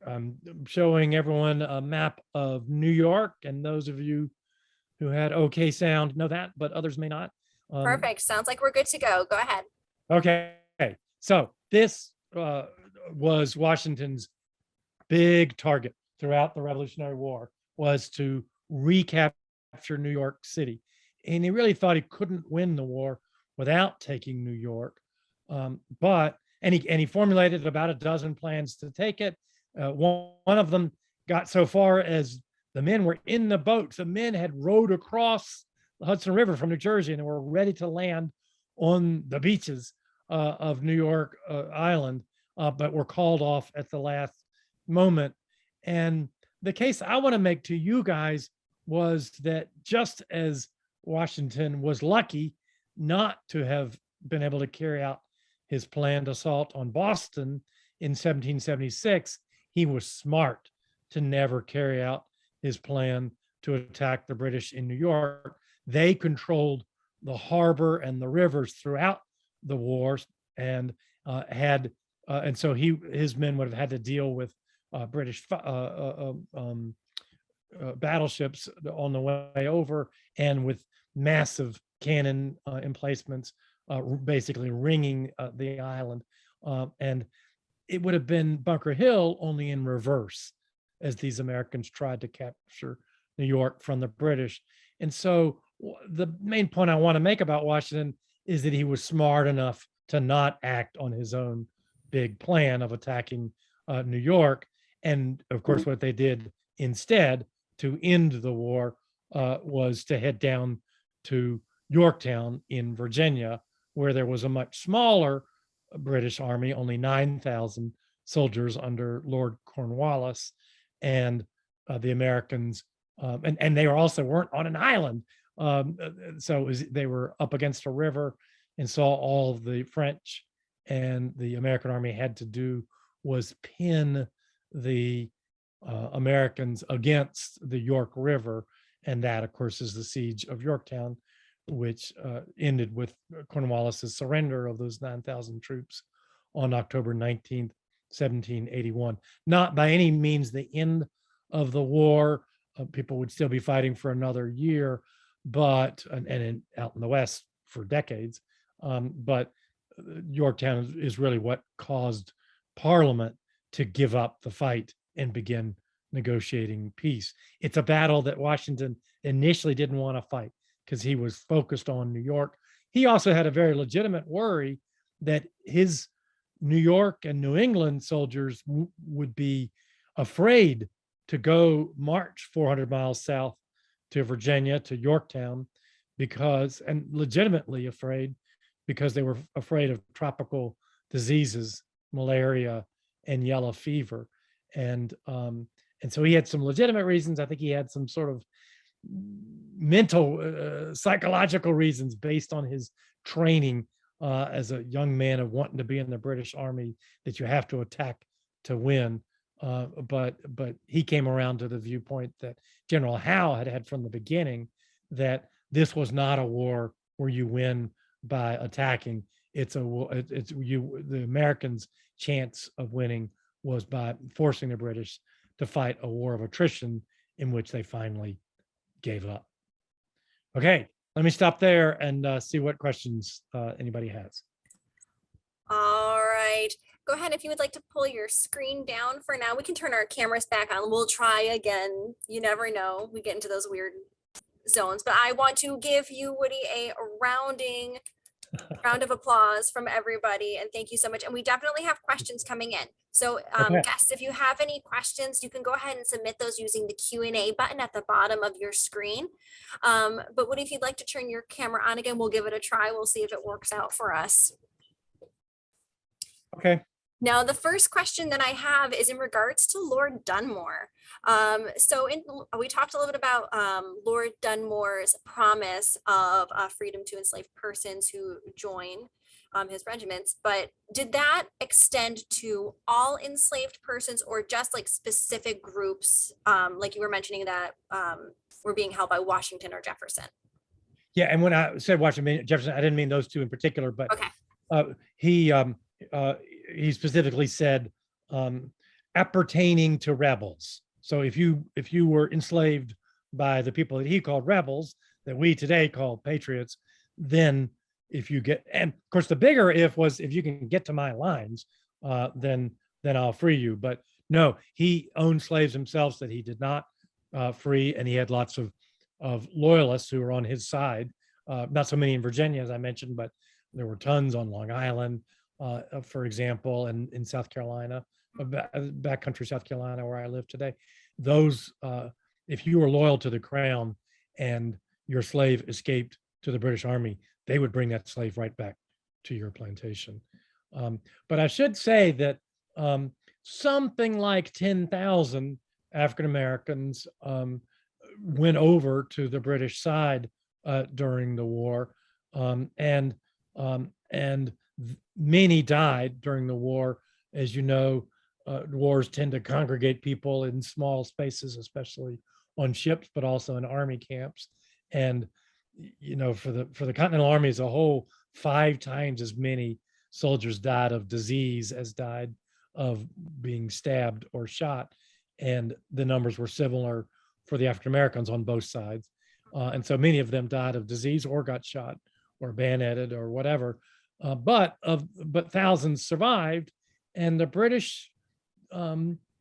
I'm showing everyone a map of New York, and those of you who had okay sound know that, but others may not. Perfect. Sounds like we're good to go. Go ahead. Okay. So this was Washington's big target throughout the Revolutionary War, was to recapture New York City. And he really thought he couldn't win the war without taking New York. And he formulated about a dozen plans to take it. One of them got so far as the men were in the boats. The men had rowed across the Hudson River from New Jersey, and they were ready to land on the beaches of New York Island, but were called off at the last moment. And the case I want to make to you guys was that just as Washington was lucky not to have been able to carry out his planned assault on Boston in 1776, he was smart to never carry out his plan to attack the British in New York. They controlled the harbor and the rivers throughout the wars, and and so his men would have had to deal with British battleships on the way over, and with massive cannon emplacements basically ringing the island. And it would have been Bunker Hill, only in reverse, as these Americans tried to capture New York from the British. And so the main point I want to make about Washington is that he was smart enough to not act on his own big plan of attacking New York. And of course, what they did instead to end the war was to head down to Yorktown in Virginia, where there was a much smaller British army, only 9,000 soldiers under Lord Cornwallis, and the Americans, and they weren't on an island. So they were up against a river, and so all the French and the American army had to do was pin the Americans against the York River. And that, of course, is the siege of Yorktown, which ended with Cornwallis's surrender of those 9,000 troops on October 19th, 1781. Not by any means the end of the war. People would still be fighting for another year, but out in the West for decades. But Yorktown is really what caused Parliament to give up the fight and begin negotiating peace. It's a battle that Washington initially didn't want to fight because he was focused on New York. He also had a very legitimate worry that his New York and New England soldiers would be afraid to go march 400 miles south to Virginia, to Yorktown, and legitimately afraid, because they were afraid of tropical diseases, malaria and yellow fever. And so he had some legitimate reasons. I think he had some sort of mental, psychological reasons based on his training as a young man of wanting to be in the British Army, that you have to attack to win. But he came around to the viewpoint that General Howe had from the beginning, that this was not a war where you win by attacking. The Americans' chance of winning was by forcing the British to fight a war of attrition, in which they finally gave up. Okay, let me stop there and see what questions anybody has. All right. Go ahead if you would like to pull your screen down for now. We can turn our cameras back on. We'll try again. You never know. We get into those weird zones. But I want to give you, Woody, a round of applause from everybody. And thank you so much. And we definitely have questions coming in. So guests, if you have any questions, you can go ahead and submit those using the Q&A button at the bottom of your screen. But Woody, if you'd like to turn your camera on again, we'll give it a try. We'll see if it works out for us. Okay. Now, the first question that I have is in regards to Lord Dunmore. We talked a little bit about Lord Dunmore's promise of freedom to enslaved persons who join his regiments, but did that extend to all enslaved persons, or just like specific groups, like you were mentioning that were being held by Washington or Jefferson? Yeah, and when I said Washington, Jefferson, I didn't mean those two in particular, but okay. He specifically said appertaining to rebels. So if you were enslaved by the people that he called rebels, that we today call patriots, then if you get, and of course the bigger if was, if you can get to my lines, then I'll free you. But no, he owned slaves himself that he did not free, and he had lots of loyalists who were on his side. Not so many in Virginia, as I mentioned, but there were tons on Long Island, for example, and in South Carolina, backcountry South Carolina, where I live today. Those, if you were loyal to the crown and your slave escaped to the British Army, they would bring that slave right back to your plantation. But I should say that something like 10,000 African Americans went over to the British side during the war, and many died during the war. As you know, wars tend to congregate people in small spaces, especially on ships, but also in army camps. And you know, for the Continental Army as a whole, 5 times as many soldiers died of disease as died of being stabbed or shot, and the numbers were similar for the African Americans on both sides. And so many of them died of disease or got shot or bayoneted or whatever. But thousands survived, and the British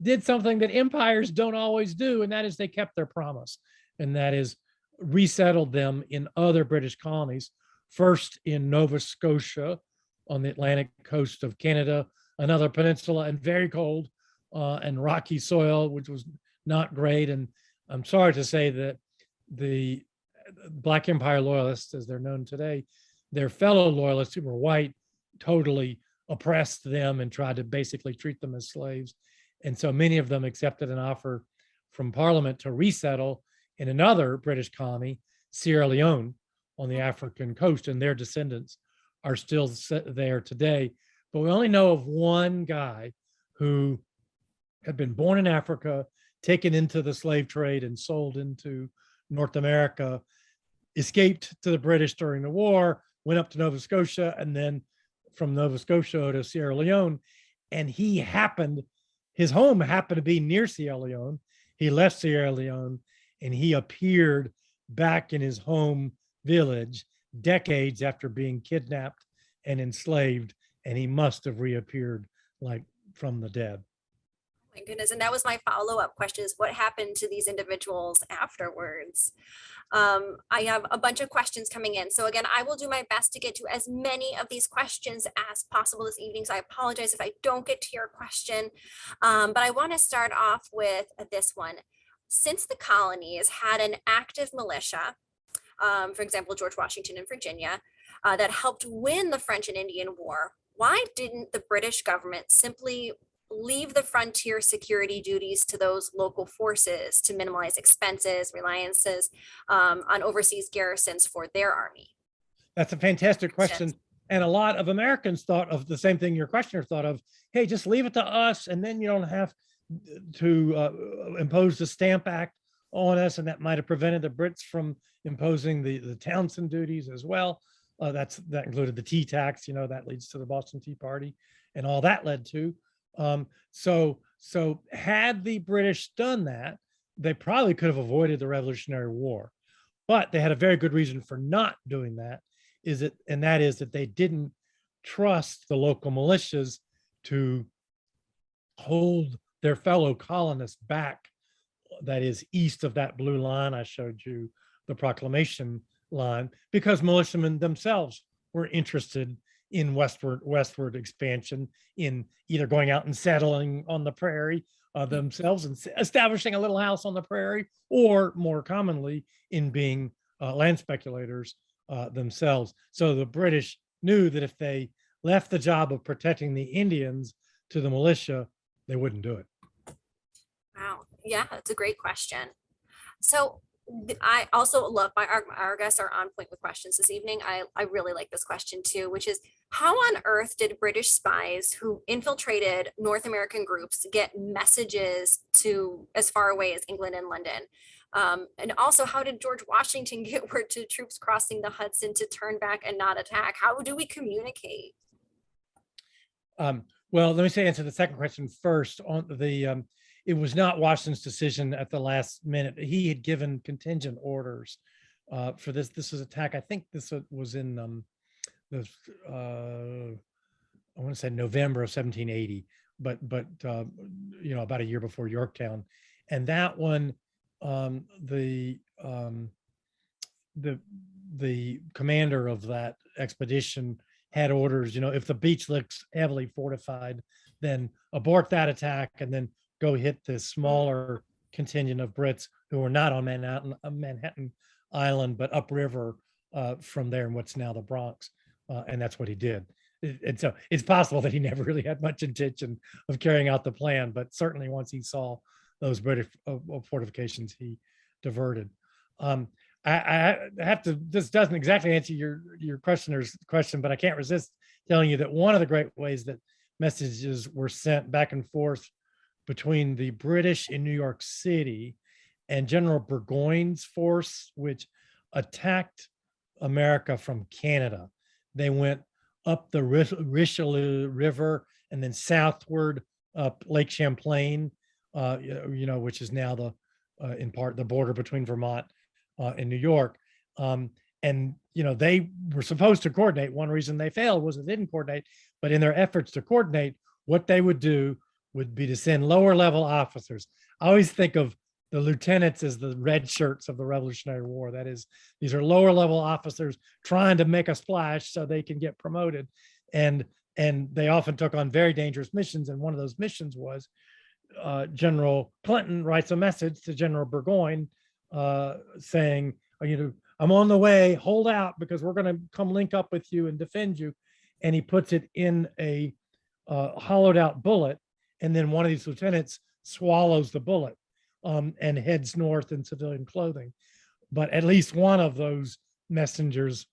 did something that empires don't always do, and that is they kept their promise, and that is resettled them in other British colonies, first in Nova Scotia on the Atlantic coast of Canada, another peninsula and very cold and rocky soil, which was not great. And I'm sorry to say that the Black Empire Loyalists, as they're known today, their fellow Loyalists who were white totally oppressed them and tried to basically treat them as slaves. And so many of them accepted an offer from Parliament to resettle in another British colony, Sierra Leone, on the African coast, and their descendants are still there today. But we only know of one guy who had been born in Africa, taken into the slave trade and sold into North America, escaped to the British during the war, went up to Nova Scotia, and then from Nova Scotia to Sierra Leone. And his home happened to be near Sierra Leone. He left Sierra Leone and he appeared back in his home village decades after being kidnapped and enslaved, and he must have reappeared like from the dead. My goodness. And that was my follow-up question, is what happened to these individuals afterwards? I have a bunch of questions coming in. So again, I will do my best to get to as many of these questions as possible this evening. So I apologize if I don't get to your question. But I want to start off with this one. Since the colonies had an active militia, for example, George Washington in Virginia, that helped win the French and Indian War, why didn't the British government simply leave the frontier security duties to those local forces to minimize expenses, reliances on overseas garrisons for their army? That's a fantastic question. And a lot of Americans thought of the same thing your questioner thought of. Hey, just leave it to us, and then you don't have to impose the Stamp Act on us, and that might have prevented the Brits from imposing the Townshend duties as well. That included the tea tax, that leads to the Boston Tea Party and all that led to. So had the British done that, they probably could have avoided the Revolutionary War. But they had a very good reason for not doing that, and that is that they didn't trust the local militias to hold their fellow colonists back, that is east of that blue line I showed you, the Proclamation line, because militiamen themselves were interested in westward expansion, in either going out and settling on the prairie themselves and establishing a little house on the prairie, or more commonly in being land speculators themselves. So the British knew that if they left the job of protecting the Indians to the militia, they wouldn't do it. Wow. Yeah, that's a great question. So I also love our guests are on point with questions this evening. I really like this question too, which is, how on earth did British spies who infiltrated North American groups get messages to as far away as England and London? And also, how did George Washington get word to troops crossing the Hudson to turn back and not attack? How do we communicate? Well, let me answer the second question first. On the it was not Washington's decision at the last minute. He had given contingent orders for this. This was attack. I think this was in I want to say November of 1780, but about a year before Yorktown. And that one, the commander of that expedition had orders, if the beach looks heavily fortified, then abort that attack and then go hit the smaller contingent of Brits who were not on Manhattan Island, but upriver from there in what's now the Bronx. And that's what he did. And so it's possible that he never really had much intention of carrying out the plan, but certainly once he saw those British fortifications, he diverted. I have to, this doesn't exactly answer your questioner's question, but I can't resist telling you that one of the great ways that messages were sent back and forth between the British in New York City and General Burgoyne's force, which attacked America from Canada. They went up the Richelieu River and then southward up Lake Champlain, which is now in part the border between Vermont and New York. And they were supposed to coordinate. One reason they failed was they didn't coordinate, but in their efforts to coordinate, what they would do would be to send lower level officers. I always think of the lieutenants as the red shirts of the Revolutionary War. That is, these are lower level officers trying to make a splash so they can get promoted. And they often took on very dangerous missions. And one of those missions was General Clinton writes a message to General Burgoyne saying, I'm on the way, hold out, because we're going to come link up with you and defend you. And he puts it in a hollowed out bullet. And then one of these lieutenants swallows the bullet and heads north in civilian clothing. But at least one of those messengers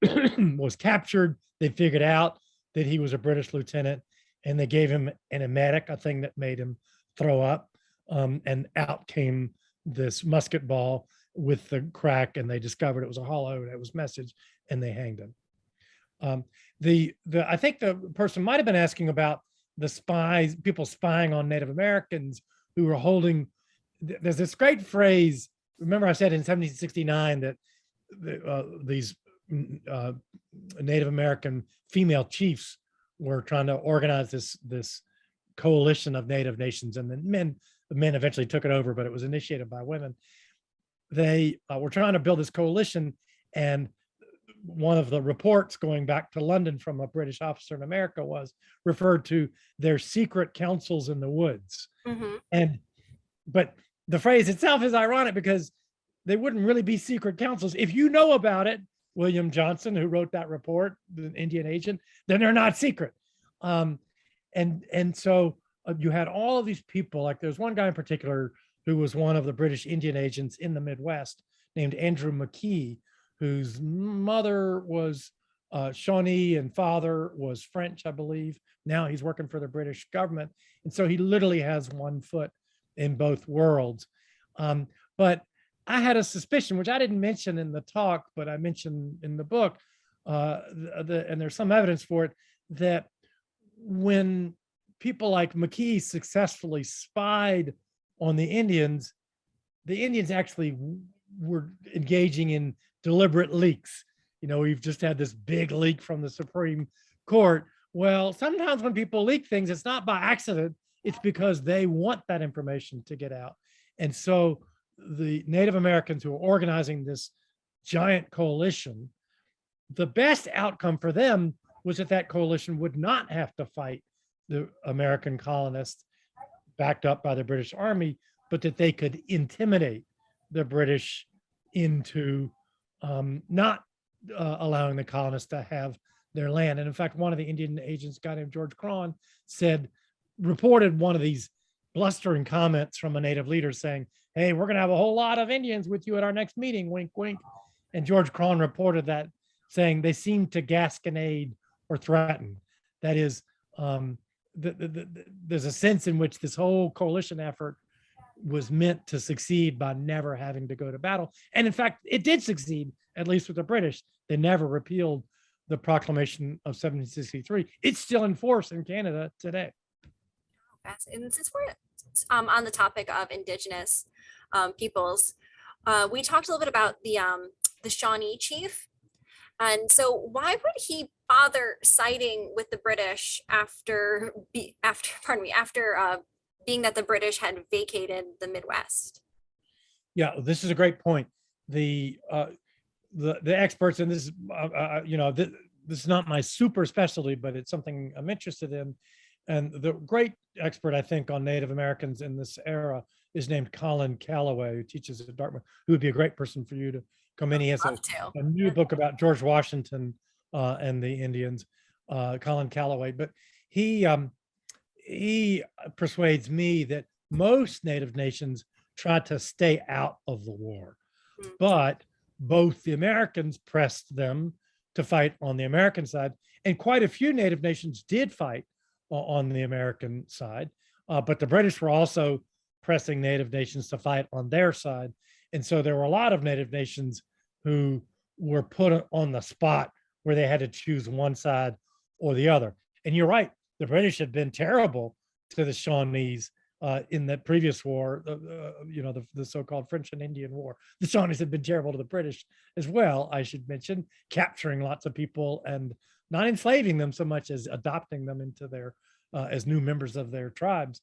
was captured. They figured out that he was a British lieutenant, and they gave him an emetic, a thing that made him throw up. And out came this musket ball with the crack, and they discovered it was a hollow and it was message, and they hanged him. I think the person might have been asking about the spies, people spying on Native Americans who were holding there's this great phrase. Remember I said in 1769 that these Native American female chiefs were trying to organize this coalition of Native nations, and the men eventually took it over, but it was initiated by women. They were trying to build this coalition, and one of the reports going back to London from a British officer in America was referred to their secret councils in the woods. But the phrase itself is ironic because they wouldn't really be secret councils. If you know about it, William Johnson, who wrote that report, the Indian agent, then they're not secret. And so you had all of these people, like there's one guy in particular who was one of the British Indian agents in the Midwest named Andrew McKee, whose mother was Shawnee and father was French, I believe. Now he's working for the British government. And so he literally has one foot in both worlds. But I had a suspicion, which I didn't mention in the talk, but I mentioned in the book, and there's some evidence for it, that when people like McKee successfully spied on the Indians actually were engaging in deliberate leaks. You know, we've just had this big leak from the Supreme Court. Well, sometimes when people leak things, it's not by accident, it's because they want that information to get out. And so the Native Americans who are organizing this giant coalition, the best outcome for them was that that coalition would not have to fight the American colonists backed up by the British Army, but that they could intimidate the British into not allowing the colonists to have their land. And in fact, one of the Indian agents, a guy named George Cron, reported one of these blustering comments from a native leader saying, "Hey, we're going to have a whole lot of Indians with you at our next meeting, wink, wink." And George Cron reported that, saying they seemed to gasconade or threaten. That is, there's a sense in which this whole coalition effort was meant to succeed by never having to go to battle. And in fact, it did succeed, at least with the British. They never repealed the Proclamation of 1763. It's still in force in Canada today. And since we're on the topic of Indigenous peoples, we talked a little bit about the Shawnee chief. And so why would he bother siding with the British after being that the British had vacated the Midwest? Yeah, this is a great point. The experts, and this is this is not my super specialty, but it's something I'm interested in. And the great expert, I think, on Native Americans in this era is named Colin Calloway, who teaches at Dartmouth, who would be a great person for you to come in. He has a new book about George Washington and the Indians, Colin Calloway. But he persuades me that most Native nations tried to stay out of the war, but both the Americans pressed them to fight on the American side, and quite a few Native nations did fight on the American side, but the British were also pressing Native nations to fight on their side. And so there were a lot of Native nations who were put on the spot where they had to choose one side or the other. And you're right, the British had been terrible to the Shawnees in the previous war, the so-called French and Indian War. The Shawnees had been terrible to the British as well, I should mention, capturing lots of people and not enslaving them so much as adopting them into their as new members of their tribes.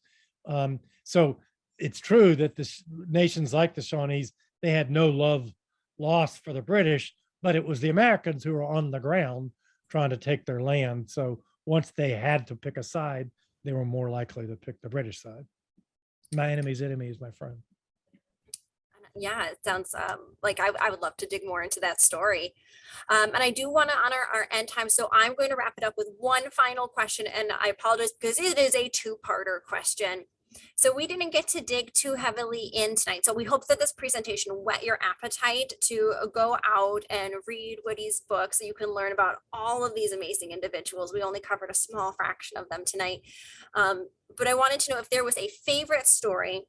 So it's true that the nations like the Shawnees, they had no love lost for the British, but it was the Americans who were on the ground trying to take their land. So once they had to pick a side, they were more likely to pick the British side. My enemy's enemy is my friend. Yeah, it sounds like I would love to dig more into that story. And I do want to honor our end time. So I'm going to wrap it up with one final question. And I apologize because it is a two-parter question. So we didn't get to dig too heavily in tonight. So we hope that this presentation whet your appetite to go out and read Woody's book so you can learn about all of these amazing individuals. We only covered a small fraction of them tonight. But I wanted to know if there was a favorite story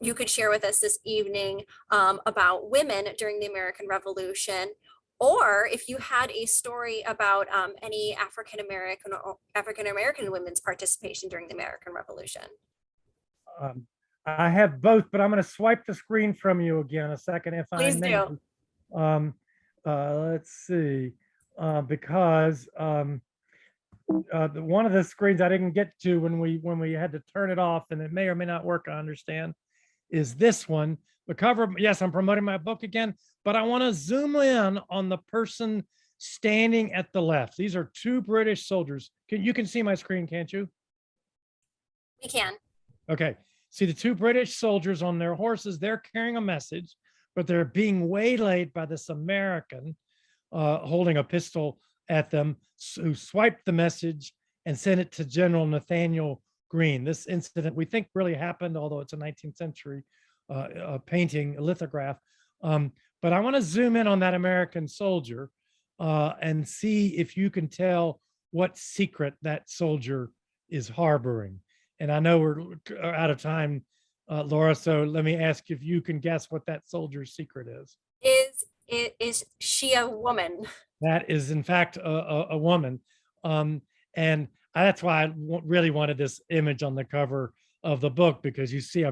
you could share with us this evening about women during the American Revolution, or if you had a story about any African-American women's participation during the American Revolution. I have both, but I'm going to swipe the screen from you again a second if I Please may. do. Let's see, because one of the screens I didn't get to when we had to turn it off, and it may or may not work, I understand, is this one. The cover, yes, I'm promoting my book again, but I want to zoom in on the person standing at the left. These are two British soldiers. You can see my screen, can't you? We can. Okay. See the two British soldiers on their horses. They're carrying a message, but they're being waylaid by this American holding a pistol at them, who swiped the message and sent it to General Nathaniel Greene. This incident we think really happened, although it's a 19th century painting, a lithograph. But I want to zoom in on that American soldier and see if you can tell what secret that soldier is harboring. And I know we're out of time, Laura, so let me ask if you can guess what that soldier's secret is. Is she a woman? That is, in fact, a woman. And that's why I really wanted this image on the cover of the book, because you see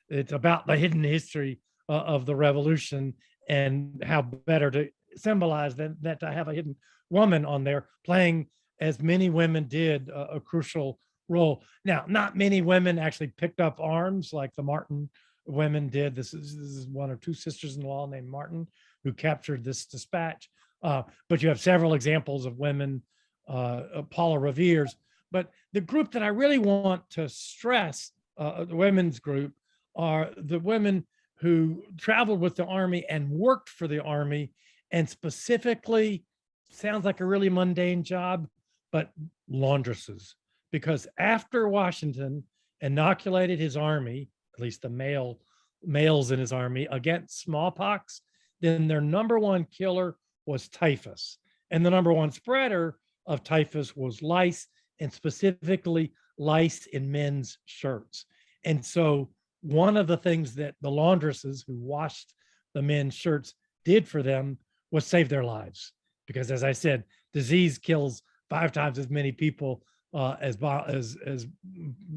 it's about the hidden history of the revolution, and how better to symbolize that to have a hidden woman on there playing, as many women did, a crucial role. Now, not many women actually picked up arms like the Martin women did. This is one or two sisters-in-law named Martin who captured this dispatch. But you have several examples of women, Paula Revere's. But the group that I really want to stress, the women's group, are the women who traveled with the Army and worked for the Army, and specifically, sounds like a really mundane job, but laundresses. Because after Washington inoculated his army, at least the males in his army, against smallpox, then their number one killer was typhus. And the number one spreader of typhus was lice, and specifically lice in men's shirts. And so one of the things that the laundresses who washed the men's shirts did for them was save their lives. Because as I said, disease kills 5 times as many people as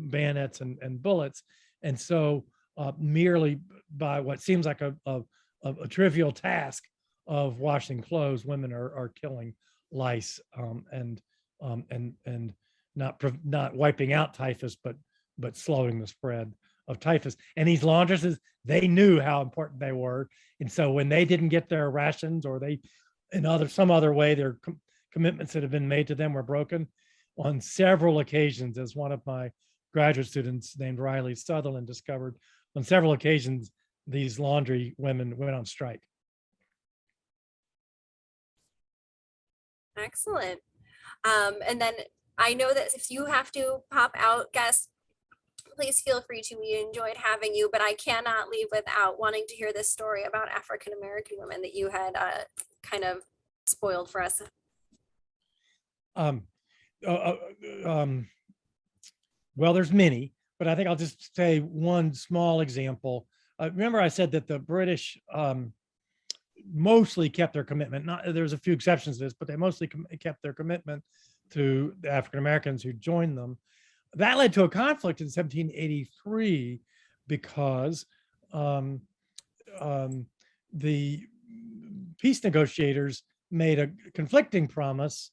bayonets and bullets. And so merely by what seems like a trivial task of washing clothes, women are killing lice and not wiping out typhus, but slowing the spread of typhus. And these laundresses, they knew how important they were. And so when they didn't get their rations, or they, in some other way, their commitments that have been made to them were broken, on several occasions, as one of my graduate students named Riley Sutherland discovered, on several occasions, these laundry women went on strike. Excellent. And then I know that if you have to pop out, guests, please feel free to. We enjoyed having you, but I cannot leave without wanting to hear this story about African-American women that you had kind of spoiled for us. Well, there's many, but I think I'll just say one small example. Remember I said that the British mostly kept their commitment. There's a few exceptions to this, but they mostly kept their commitment to the African Americans who joined them. That led to a conflict in 1783 because the peace negotiators made a conflicting promise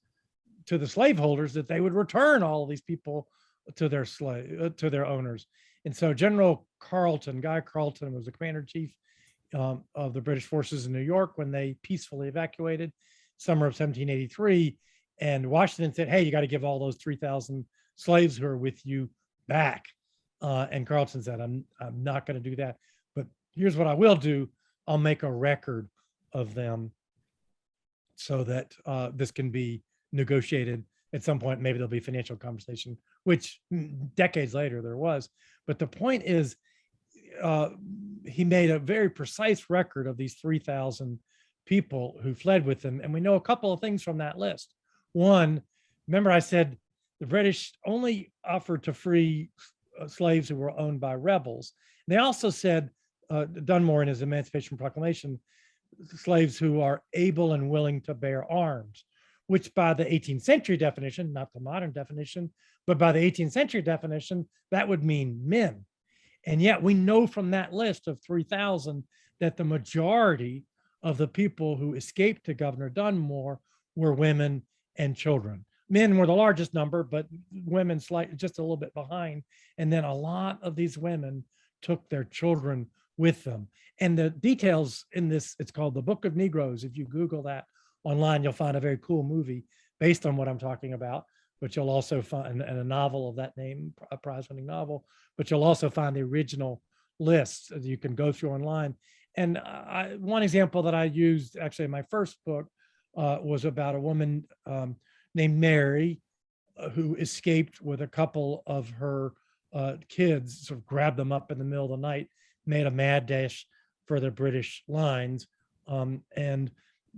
to the slaveholders that they would return all of these people to their owners. And so General Guy Carleton, was the commander-in-chief of the British forces in New York when they peacefully evacuated summer of 1783. And Washington said, hey, you got to give all those 3,000 slaves who are with you back. And Carleton said, I'm not going to do that. But here's what I will do. I'll make a record of them so that this can be negotiated at some point. Maybe there'll be financial conversation, which decades later there was. But the point is, he made a very precise record of these 3,000 people who fled with him. And we know a couple of things from that list. One, remember I said the British only offered to free slaves who were owned by rebels. And they also said, Dunmore in his Emancipation Proclamation, slaves who are able and willing to bear arms, which by the 18th century definition, not the modern definition, but by the 18th century definition, that would mean men. And yet we know from that list of 3,000 that the majority of the people who escaped to Governor Dunmore were women and children. Men were the largest number, but women slightly just a little bit behind. And then a lot of these women took their children with them. And the details in this, it's called the Book of Negroes. If you Google that online, you'll find a very cool movie based on what I'm talking about, but you'll also find a novel of that name, a prize-winning novel, but you'll also find the original list that you can go through online. And one example that I used actually in my first book was about a woman named Mary who escaped with a couple of her kids, sort of grabbed them up in the middle of the night, made a mad dash for the British lines, and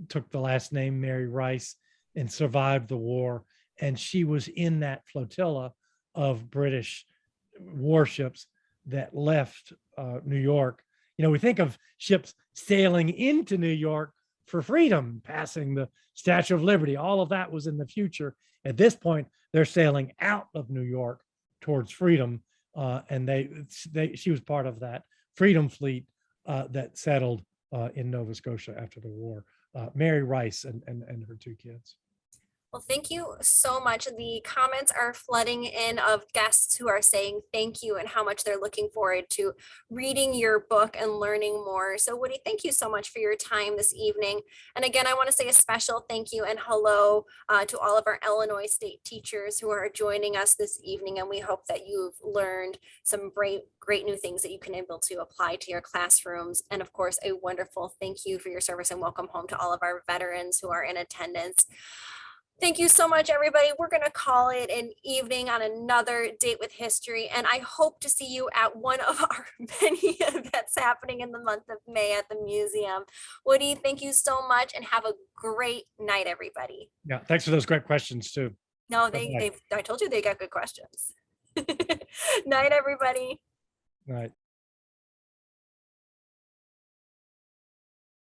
took the last name Mary Rice and survived the war. And she was in that flotilla of British warships that left New York. You know, we think of ships sailing into New York for freedom, passing the Statue of Liberty. All of that was in the future. At this point, they're sailing out of New York towards freedom. And she was part of that freedom fleet that settled in Nova Scotia after the war. Mary Rice and her two kids. Well, thank you so much. The comments are flooding in of guests who are saying thank you and how much they're looking forward to reading your book and learning more. So Woody, thank you so much for your time this evening. And again, I want to say a special thank you and hello to all of our Illinois State teachers who are joining us this evening. And we hope that you've learned some great new things that you can able to apply to your classrooms. And of course, a wonderful thank you for your service and welcome home to all of our veterans who are in attendance. Thank you so much, everybody. We're going to call it an evening on another Date with History, and I hope to see you at one of our many events happening in the month of May at the museum. Woody, thank you so much, and have a great night, everybody. Yeah, thanks for those great questions too. No, I told you they got good questions. Night, everybody. Right.